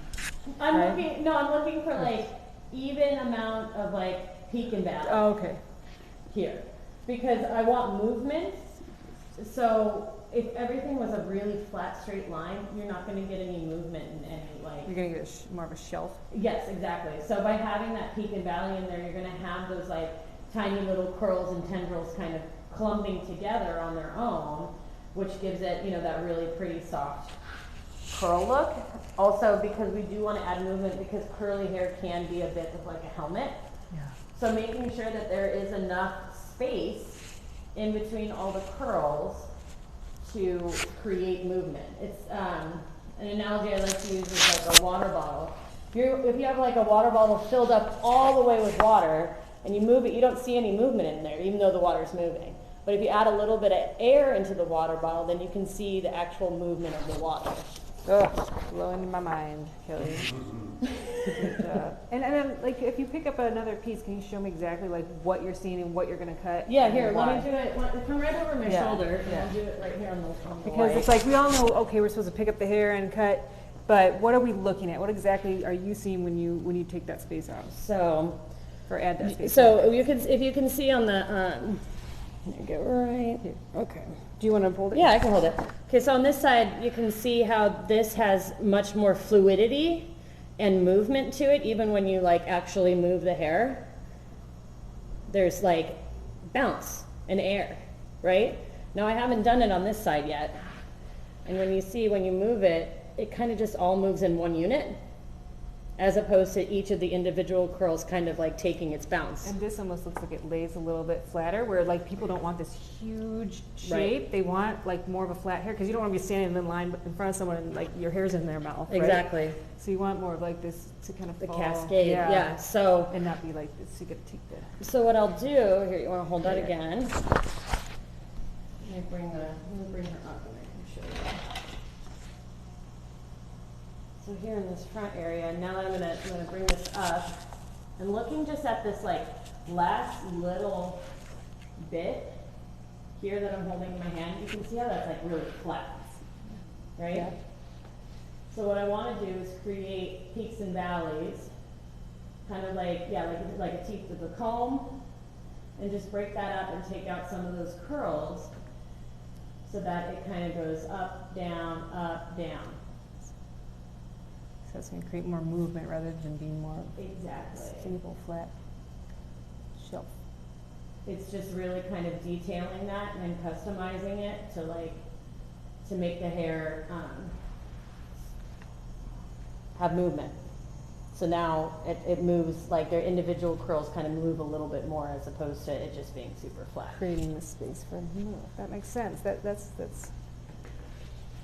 I'm Right. looking for like even amount of like peak and valley. Oh, okay. Here, because I want movement. So if everything was a really flat straight line, you're not going to get any movement in any like. You're gonna get more of a shelf. Yes, exactly. So by having that peak and valley in there, you're going to have those like tiny little curls and tendrils kind of clumping together on their own, which gives it, you know, that really pretty soft curl look. Also, because we do want to add movement, because curly hair can be a bit of like a helmet. Yeah. So making sure that there is enough space in between all the curls to create movement. It's an analogy I like to use is like a water bottle. If you have like a water bottle filled up all the way with water and you move it, you don't see any movement in there, even though the water's moving. But if you add a little bit of air into the water bottle, then you can see the actual movement of the water. Ugh, blowing my mind, Kelly. Good job. And then, like, if you pick up another piece, can you show me exactly like what you're seeing and what you're gonna cut? Yeah, and here, why? let me do it. Come right over my Yeah, shoulder, and yeah. I'll do it right here on the Because light. it's like we all know, okay, we're supposed to pick up the hair and cut, but what are we looking at? What exactly are you seeing when you take that space out So, or add that space? so out? if you can see on the let me get right Here. okay. Do you want to hold it? Yeah, I can hold it. Okay, so on this side, you can see how this has much more fluidity and movement to it, even when you like actually move the hair. There's like bounce and air, right? Now I haven't done it on this side yet. And when you move it, it kind of just all moves in one unit, as opposed to each of the individual curls kind of like taking its bounce. And this almost looks like it lays a little bit flatter, where like people don't want this huge shape. Right. They want like more of a flat hair, because you don't want to be standing in line in front of someone and like your hair's in their mouth. Right? Exactly. So you want more of like this to kind of The fall. cascade, yeah. So And not be like this. So you get to take the. So what I'll do, here, you want to hold that Yeah. again? Let me bring her up and I can show you. So here in this front area, now that I'm gonna bring this up, and looking just at this like last little bit here that I'm holding in my hand, you can see how that's like really flat, right? Yeah. So what I want to do is create peaks and valleys, kind of like, yeah, like a teeth with a comb, and just break that up and take out some of those curls so that it kind of goes up, down, up, down. So it's going to create more movement rather than being more Exactly. stable, flat shelf. It's just really kind of detailing that and customizing it to make the hair have movement. So now it moves, like their individual curls kind of move a little bit more, as opposed to it just being super flat. Creating the space for move. That makes sense. That's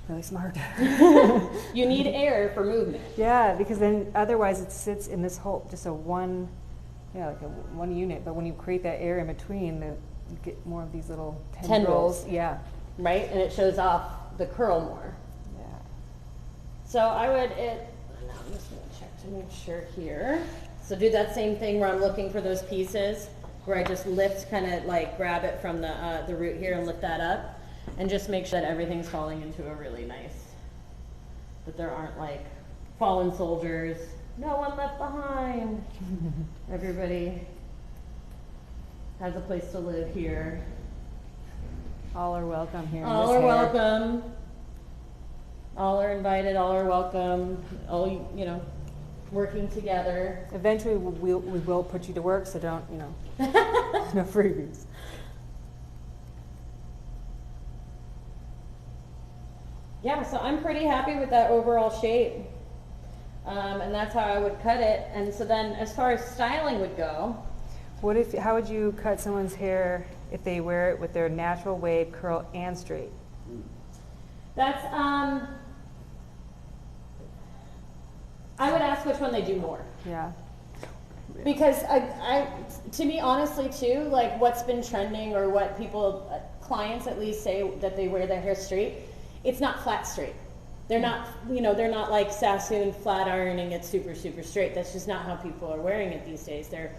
really smart. You need air for movement. Yeah, because then otherwise it sits in this whole, just a one, like a one unit. But when you create that air in between, you get more of these little tendrils. Yeah. Right? And it shows off the curl more. Yeah. So I would, to make sure here. So do that same thing where I'm looking for those pieces, where I just lift, kind of like grab it from the root here and lift that up, and just make sure that everything's falling into a really nice, that there aren't like fallen soldiers, no one left behind. Everybody has a place to live here. All are welcome here. All are welcome. All are invited, all are welcome, all, you know, working together. Eventually, we will put you to work, so don't, you know, no freebies. Yeah, so I'm pretty happy with that overall shape. And that's how I would cut it. And so then as far as styling would go. How would you cut someone's hair if they wear it with their natural wave, curl, and straight? That's, I would ask which one they do more. Yeah. Because to me, honestly too, like what's been trending or what people, clients at least say that they wear their hair straight, it's not flat straight. They're not, you know, they're not like Sassoon flat ironing it super, super straight. That's just not how people are wearing it these days. They're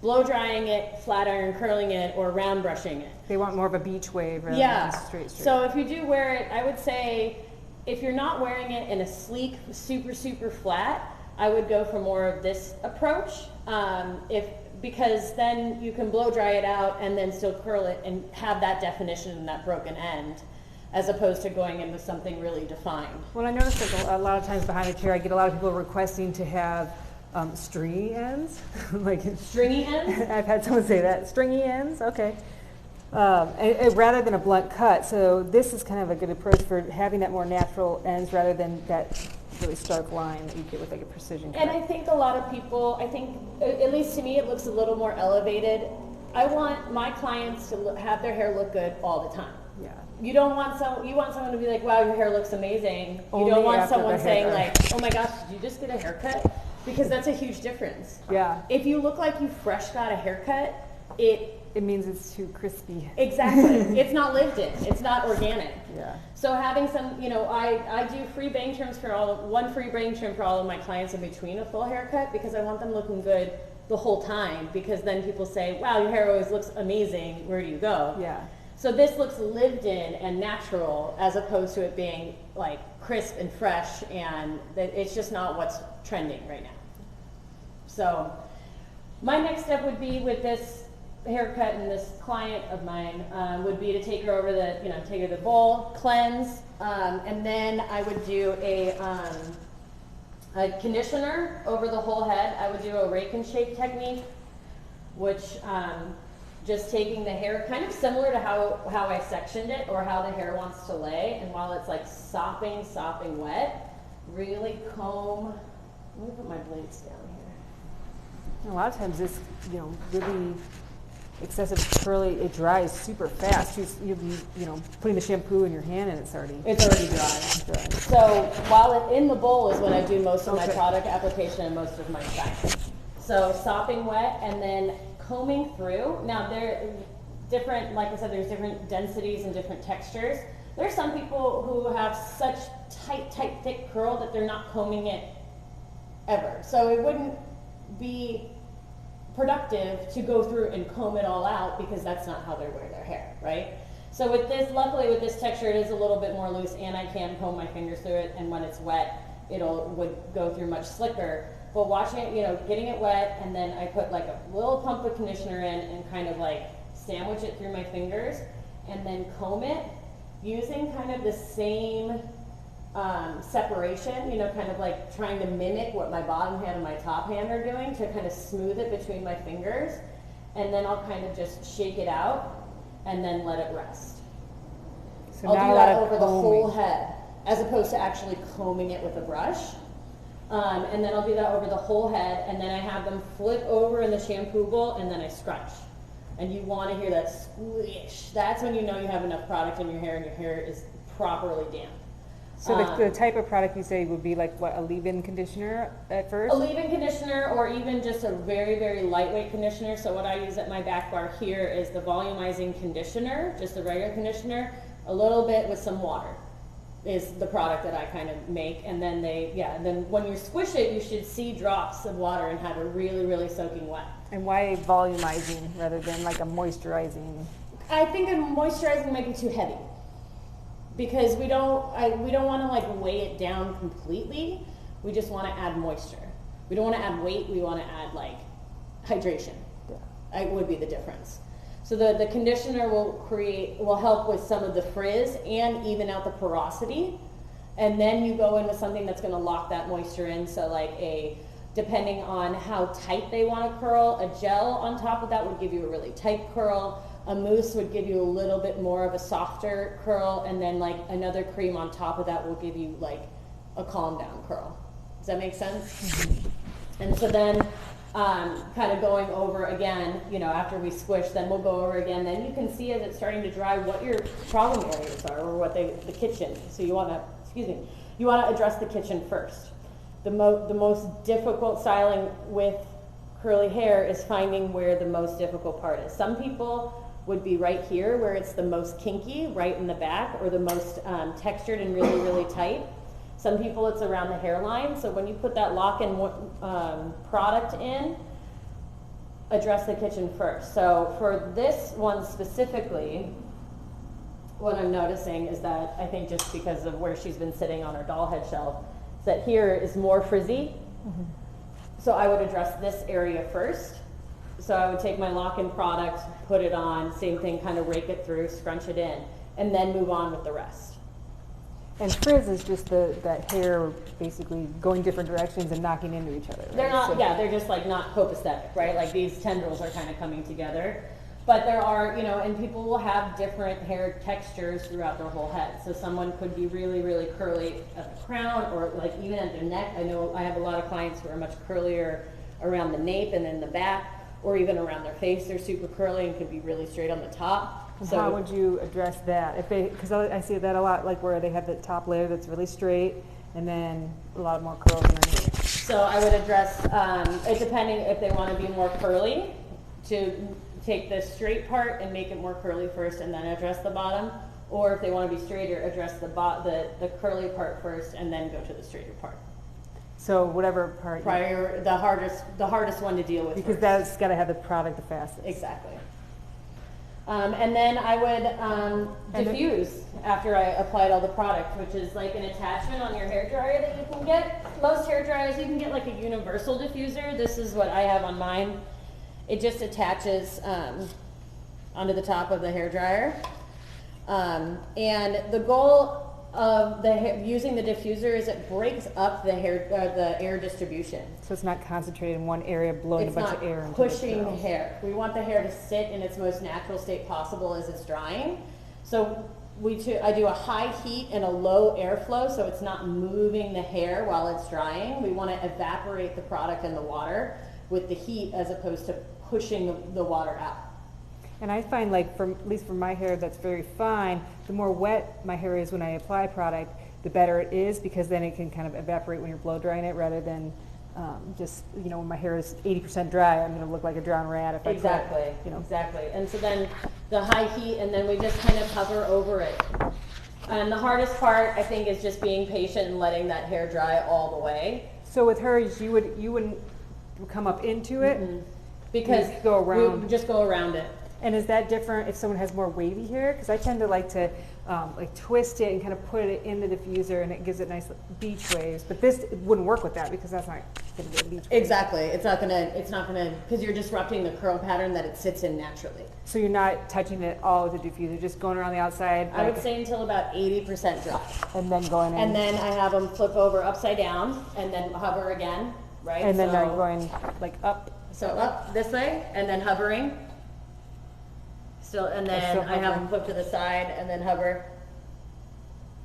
blow drying it, flat iron curling it, or round brushing it. They want more of a beach wave rather than straight. So if you do wear it, I would say if you're not wearing it in a sleek, super, super flat, I would go for more of this approach. Because then you can blow dry it out and then still curl it and have that definition and that broken end, as opposed to going in with something really defined. Well, I noticed that a lot of times behind the chair, I get a lot of people requesting to have stringy ends. Like stringy ends? I've had someone say that. Stringy ends, okay. Rather than a blunt cut. So this is kind of a good approach for having that more natural ends rather than that really stark line that you get with like a precision cut. And I think a lot of people, at least to me, it looks a little more elevated. I want my clients to have their hair look good all the time. Yeah. You don't want you want someone to be like, wow, your hair looks amazing. You don't want someone saying like, oh my gosh, did you just get a haircut? Because that's a huge difference. Yeah. If you look like you fresh got a haircut, it means it's too crispy. Exactly. It's not lived in. It's not organic. Yeah. So having some, you know, I do free bang trims one free bang trim for all of my clients in between a full haircut, because I want them looking good the whole time, because then people say, wow, your hair always looks amazing. Where do you go? Yeah. So this looks lived in and natural, as opposed to it being like crisp and fresh, and it's just not what's trending right now. So my next step would be with this haircut and this client of mine would be to take her over take her to the bowl, cleanse, and then I would do a conditioner over the whole head. I would do a rake and shake technique, which just taking the hair kind of similar to how I sectioned it or how the hair wants to lay, and while it's like sopping wet, really comb. Let me put my blades down here. A lot of times this, really excessive curly, it dries super fast. You'll be, putting the shampoo in your hand and it's already dry. So while it's in the bowl is when I do most of my product application and most of my styling. So sopping wet and then combing through. Now they're different, like I said, there's different densities and different textures. There's some people who have such tight, thick curl that they're not combing it ever. So it wouldn't be productive to go through and comb it all out, because that's not how they wear their hair, right? So with this, luckily with this texture, it is a little bit more loose, and I can comb my fingers through it, and when it's wet, would go through much slicker. But watching it, getting it wet, and then I put like a little pump of conditioner in and kind of like sandwich it through my fingers, and then comb it using kind of the same separation, kind of like trying to mimic what my bottom hand and my top hand are doing to kind of smooth it between my fingers, and then I'll kind of just shake it out and then let it rest. So I'll do that over the whole head as opposed to actually combing it with a brush. And then I'll do that over the whole head, and then I have them flip over in the shampoo bowl, and then I scrunch. And you want to hear that squish. That's when you know you have enough product in your hair and your hair is properly damp. So the type of product you say would be like what, a leave-in conditioner at first? A leave-in conditioner, or even just a very, very lightweight conditioner. So what I use at my back bar here is the Volumizing Conditioner, just a regular conditioner, a little bit with some water. is the product that I kind of make. And then and then when you squish it, you should see drops of water and have it really, really soaking wet. And why volumizing rather than like a moisturizing? I think a moisturizing might be too heavy because we don't want to like weigh it down completely. We just want to add moisture. We don't want to add weight. We want to add like hydration. Yeah. It would be the difference. So the conditioner will help with some of the frizz and even out the porosity. And then you go in with something that's going to lock that moisture in. So like depending on how tight they want to curl, a gel on top of that would give you a really tight curl. A mousse would give you a little bit more of a softer curl. And then like another cream on top of that will give you like a calm down curl. Does that make sense? Mm-hmm. And so then kind of going over again, you know, after we squish, then we'll go over again. Then you can see as it's starting to dry what your problem areas are, or what the kitchen. So you want to address the kitchen first. The most difficult styling with curly hair is finding where the most difficult part is. Some people would be right here where it's the most kinky, right in the back, or the most textured and really, really tight. Some people it's around the hairline. So when you put that lock-in product in, address the kitchen first. So for this one specifically, what I'm noticing is that I think just because of where she's been sitting on her doll head shelf, is that here is more frizzy. Mm-hmm. So I would address this area first. So I would take my lock-in product, put it on, same thing, kind of rake it through, scrunch it in, and then move on with the rest. And frizz is just that hair basically going different directions and knocking into each other. Right? They're not, they're just like not copacetic, right? Like these tendrils are kind of coming together. But there are, you know, and people will have different hair textures throughout their whole head. So someone could be really, really curly at the crown, or like even at their neck. I know I have a lot of clients who are much curlier around the nape and in the back, or even around their face. They're super curly and could be really straight on the top. So how would you address that? Because I see that a lot, like where they have the top layer that's really straight, and then a lot more curls underneath. So I would address, it depending if they want to be more curly, to take the straight part and make it more curly first, and then address the bottom. Or if they want to be straighter, address the curly part first, and then go to the straighter part. So whatever part. The hardest one to deal with. Because first. That's got to have the product the fastest. Exactly. And then I would diffuse after I applied all the product, which is like an attachment on your hair dryer that you can get. Most hair dryers, you can get like a universal diffuser. This is what I have on mine. It just attaches onto the top of the hair dryer. And the goal of using the diffuser is it breaks up the air distribution. So it's not concentrated in one area, blowing a bunch of air into pushing the hair. We want the hair to sit in its most natural state possible as it's drying. So I do a high heat and a low airflow, so it's not moving the hair while it's drying. We want to evaporate the product in the water with the heat as opposed to pushing the water out. And I find, like, at least for my hair that's very fine, the more wet my hair is when I apply product, the better it is, because then it can kind of evaporate when you're blow drying it, rather than just, you know, when my hair is 80% dry, I'm going to look like a drowned rat if I Exactly, you know. Exactly. And so then the high heat, and then we just kind of hover over it. And the hardest part, I think, is just being patient and letting that hair dry all the way. So with hers, you wouldn't come up into it? Mm-hmm. Because go around. we just go around it. And is that different if someone has more wavy hair? Because I tend to like to twist it and kind of put it in the diffuser, and it gives it nice beach waves. But this wouldn't work with that, because that's not going to be a beach wave. Exactly. It's not gonna, because you're disrupting the curl pattern that it sits in naturally. So you're not touching it all with the diffuser, just going around the outside? I would say until about 80% dry. And then going in. And then I have them flip over upside down, and then hover again, right? And then I'm going like up. So up this way, and then hovering. Still, and then I have them flip to the side, and then hover.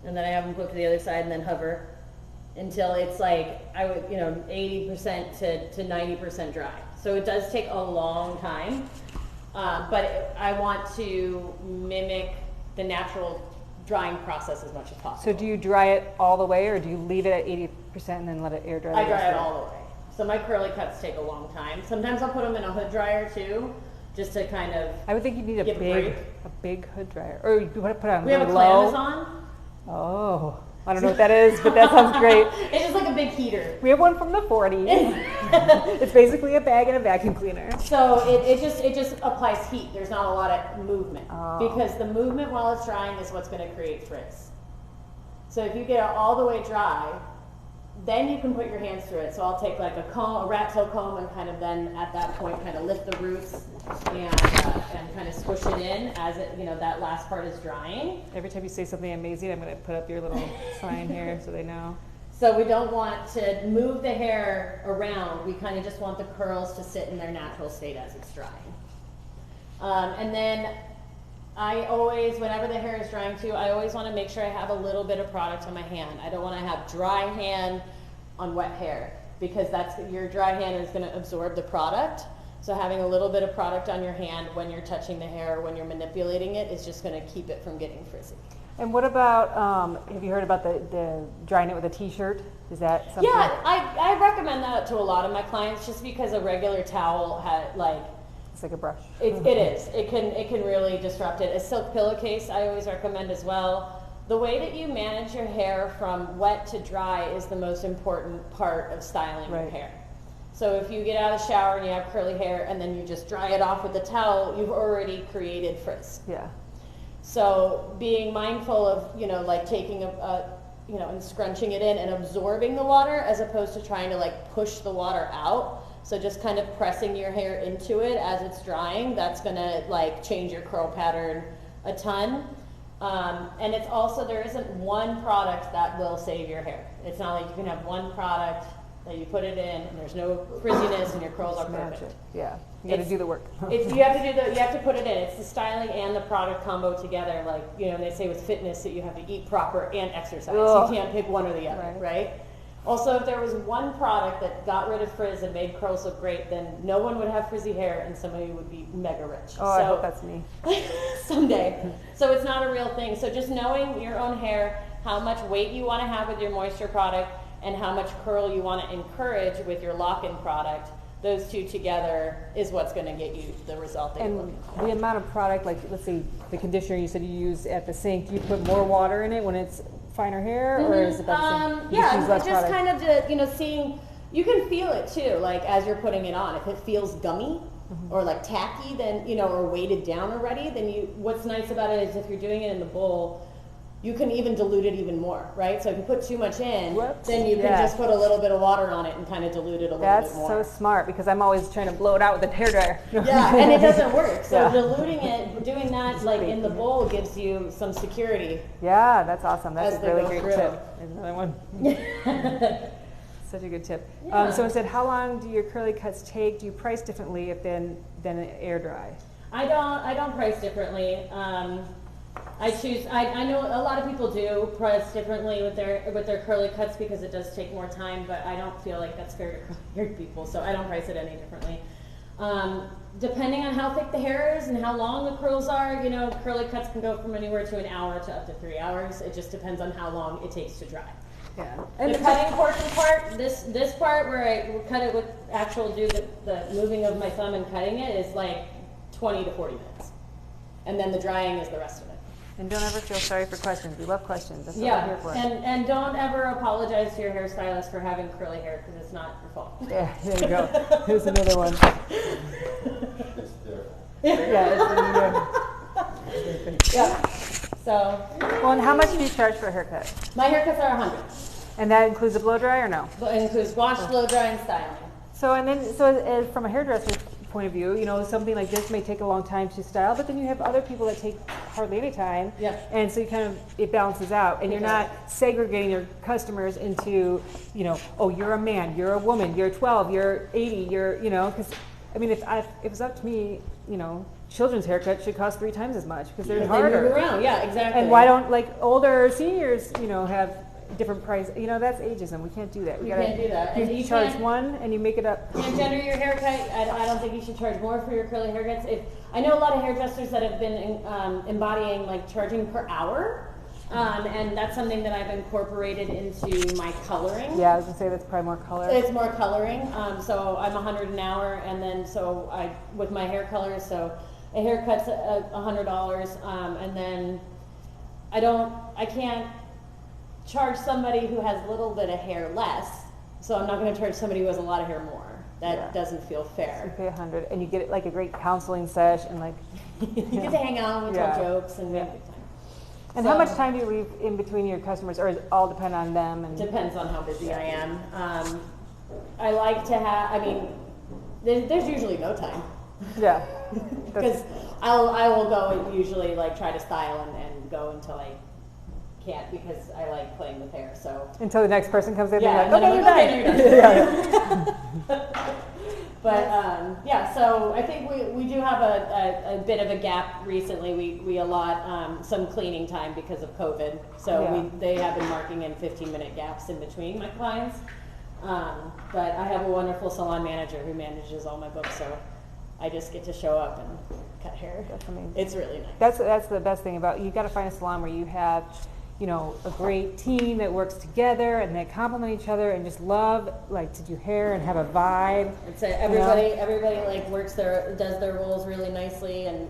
And then I have them flip to the other side, and then hover, until it's like 80% to 90% dry. So it does take a long time, but I want to mimic the natural drying process as much as possible. So do you dry it all the way, or do you leave it at 80% and then let it air dry? I dry it all the way. So my curly cuts take a long time. Sometimes I'll put them in a hood dryer too, just to kind of. I would think you need a big hood dryer, or you put it on. We have a low. Clamazon. Oh, I don't know what that is, but that sounds great. It's just like a big heater. We have one from the 40s. It's basically a bag and a vacuum cleaner. So it just applies heat. There's not a lot of movement. Oh. Because the movement while it's drying is what's going to create frizz. So if you get it all the way dry, then you can put your hands through it. So I'll take like a comb, a rat tail comb, and kind of then at that point kind of lift the roots and kind of squish it in as it, you know, that last part is drying. Every time you say something amazing, I'm going to put up your little sign here so they know. So we don't want to move the hair around. We kind of just want the curls to sit in their natural state as it's drying. And then I always, whenever the hair is drying too, I always want to make sure I have a little bit of product on my hand. I don't want to have dry hand on wet hair, because that's, your dry hand is going to absorb the product. So having a little bit of product on your hand when you're touching the hair, when you're manipulating it, is just going to keep it from getting frizzy. And what about, have you heard about the drying it with a t-shirt? Is that something? Yeah, I recommend that to a lot of my clients, just because a regular towel had like, It's like a brush. it is. It can really disrupt it. A silk pillowcase I always recommend as well. The way that you manage your hair from wet to dry is the most important part of styling your Right. hair. So if you get out of the shower and you have curly hair and then you just dry it off with a towel, you've already created frizz. Yeah. So being mindful of, you know, like taking you know, and scrunching it in and absorbing the water, as opposed to trying to like push the water out. So just kind of pressing your hair into it as it's drying, that's gonna like change your curl pattern a ton. And it's also, there isn't one product that will save your hair. It's not like you can have one product that you put it in and there's no frizziness and your curls are perfect. Magic. Yeah. You got to do the work. You have to put it in. It's the styling and the product combo together. Like, you know, they say with fitness that you have to eat proper and exercise. Ugh. You can't pick one or the other, right? Also, if there was one product that got rid of frizz and made curls look great, then no one would have frizzy hair and somebody would be mega rich. Oh, I hope that's me. Someday. So it's not a real thing. So just knowing your own hair, how much weight you want to have with your moisture product, and how much curl you want to encourage with your lock-in product, those two together is what's going to get you the result that you're looking for. And the amount of product, like let's say the conditioner you said you use at the sink, do you put more water in it when it's finer hair, or is it about the same? You Yeah, use less just product? kind of, you know, seeing, you can feel it too, like as you're putting it on. If it feels gummy or like tacky, then, you know, or weighted down already, then what's nice about it is if you're doing it in the bowl, you can even dilute it even more, right? So if you put too much in, then you can just put a little bit of water on it and kind of dilute it a little That's bit more. so smart, because I'm always trying to blow it out with a hairdryer. Yeah, and it doesn't work. So Yeah. diluting it, doing that like in the bowl gives you some security. Yeah, that's awesome. That's As a they really go great through. tip. There's another one. Such a good tip. Yeah. So I said, how long do your curly cuts take? Do you price differently than an air dry? I don't price differently. I know a lot of people do price differently with their curly cuts because it does take more time, but I don't feel like that's fair to curly-haired people, so I don't price it any differently. Depending on how thick the hair is and how long the curls are, you know, curly cuts can go from anywhere to an hour to up to 3 hours. It just depends on how long it takes to dry. Yeah. And the cutting portion part, this part where I cut it with the moving of my thumb and cutting it is like 20 to 40 minutes. And then the drying is the rest of it. And don't ever feel sorry for questions. We love questions. That's what we're here for. And don't ever apologize to your hairstylist for having curly hair, because it's not your fault. Yeah, there you go. Here's another one. It's there. Yeah, it's Yeah. So well, and how much do you charge for a haircut? my haircuts are 100. And that includes a blow dry or no? But it includes wash, blow dry, and styling. So as from a hairdresser's point of view, you know, something like this may take a long time to style, but then you have other people that take hardly any time. Yeah. And so it balances out, and you're not segregating your customers into, you know, oh, you're a man, you're a woman, you're 12, you're 80, you know, because I mean, if it's up to me, you know, children's haircut should cost 3 times as much because they're They harder. move around, yeah, exactly. And why don't like older seniors, you know, have different price? You know, that's ageism. We can't do that. We can't do that. And You you charge can't- one and you make it up. And gender your haircut, I don't think you should charge more for your curly haircuts. I know a lot of hairdressers that have been embodying like charging per hour, and that's something that I've incorporated into my coloring. Yeah, I was gonna say that's probably more color. It's more coloring, so I'm 100 an hour, and then with my hair colors, so a haircut's $100, and then I can't charge somebody who has a little bit of hair less, so I'm not going to charge somebody who has a lot of hair more. That Yeah. doesn't feel You fair. pay $100 and you get like a great counseling sesh and like. You get to hang out and Yeah. tell jokes and Yeah. have a good time. And how much time do you leave in between your customers, or does it all depend on them? And Depends on how busy I am. I like to have, I mean, there's usually no time. yeah, Because I will go and usually like try to style and go until I can't, because I like playing with hair. So until the next person comes in, yeah, they're like, and okay, then you're I'm done. like, okay, you're done. But yeah, so I think we do have a bit of a gap recently. We allot some cleaning time because of COVID. So Yeah. they have been marking in 15-minute gaps in between my clients. But I have a wonderful salon manager who manages all my books, so I just get to show up and cut hair. That's amazing. It's really nice. That's the best thing about, you got to find a salon where you have, you know, a great team that works together and they complement each other and just love like to do hair and have a vibe. It's everybody like does their roles really nicely, and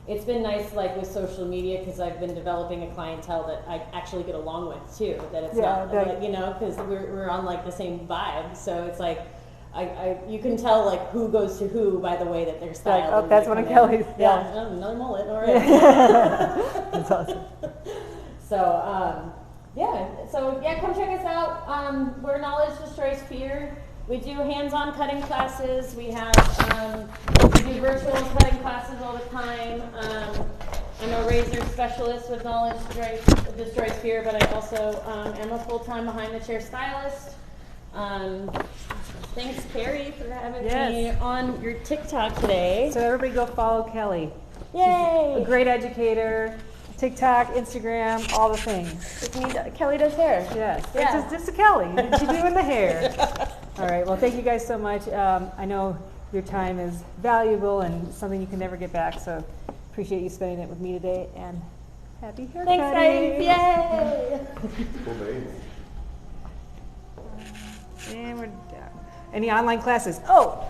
it's been nice like with social media, because I've been developing a clientele that I actually get along with too. That it's not like, you know, because we're on like the same vibe, so it's like you can tell like who goes to who by the way that they're styled. Like, oh, when that's they one of come Kelly's. in. Yeah, oh, another mullet. All right. That's awesome. So, come check us out. We're Knowledge Destroys Fear. We do hands-on cutting classes. We have, we do virtual cutting classes all the time. I'm a razor specialist with Knowledge Destroys Fear, but I also am a full-time behind-the-chair stylist. Thanks, Carrie, for having me on your TikTok today. So everybody go follow Kelly. Yay! She's a great educator. TikTok, Instagram, all the things. Kelly does hair. Yes. Yeah. It's just a Kelly. She's doing the hair. All right. Well, thank you guys so much. I know your time is valuable and something you can never get back. So appreciate you spending it with me today. And happy hair Thanks, cutting. guys. Yay! Cool name. And we're done. Any online classes? Oh,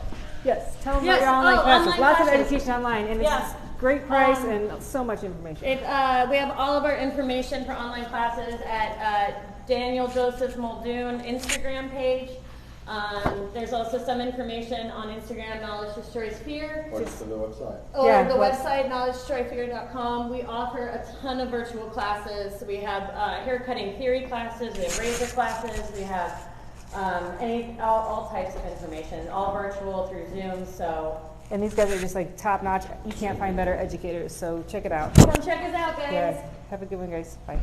yes. Tell them about Yes. your online Oh, classes. online Lots of classes. education online, and Yes. it's great price and so much information. We have all of our information for online classes at Daniel Joseph Muldoon Instagram page. There's also some information on Instagram, Knowledge Destroys Fear. What's the website? Or Yeah, the what's- website, knowledgedestroyfear.com. We offer a ton of virtual classes. We have hair cutting theory classes, we have razor classes, we have all types of information, all virtual through Zoom. So And these guys are just like top notch. You can't find better educators, so check it out. come check us out, guys. Yeah. Have a good one, guys. Bye.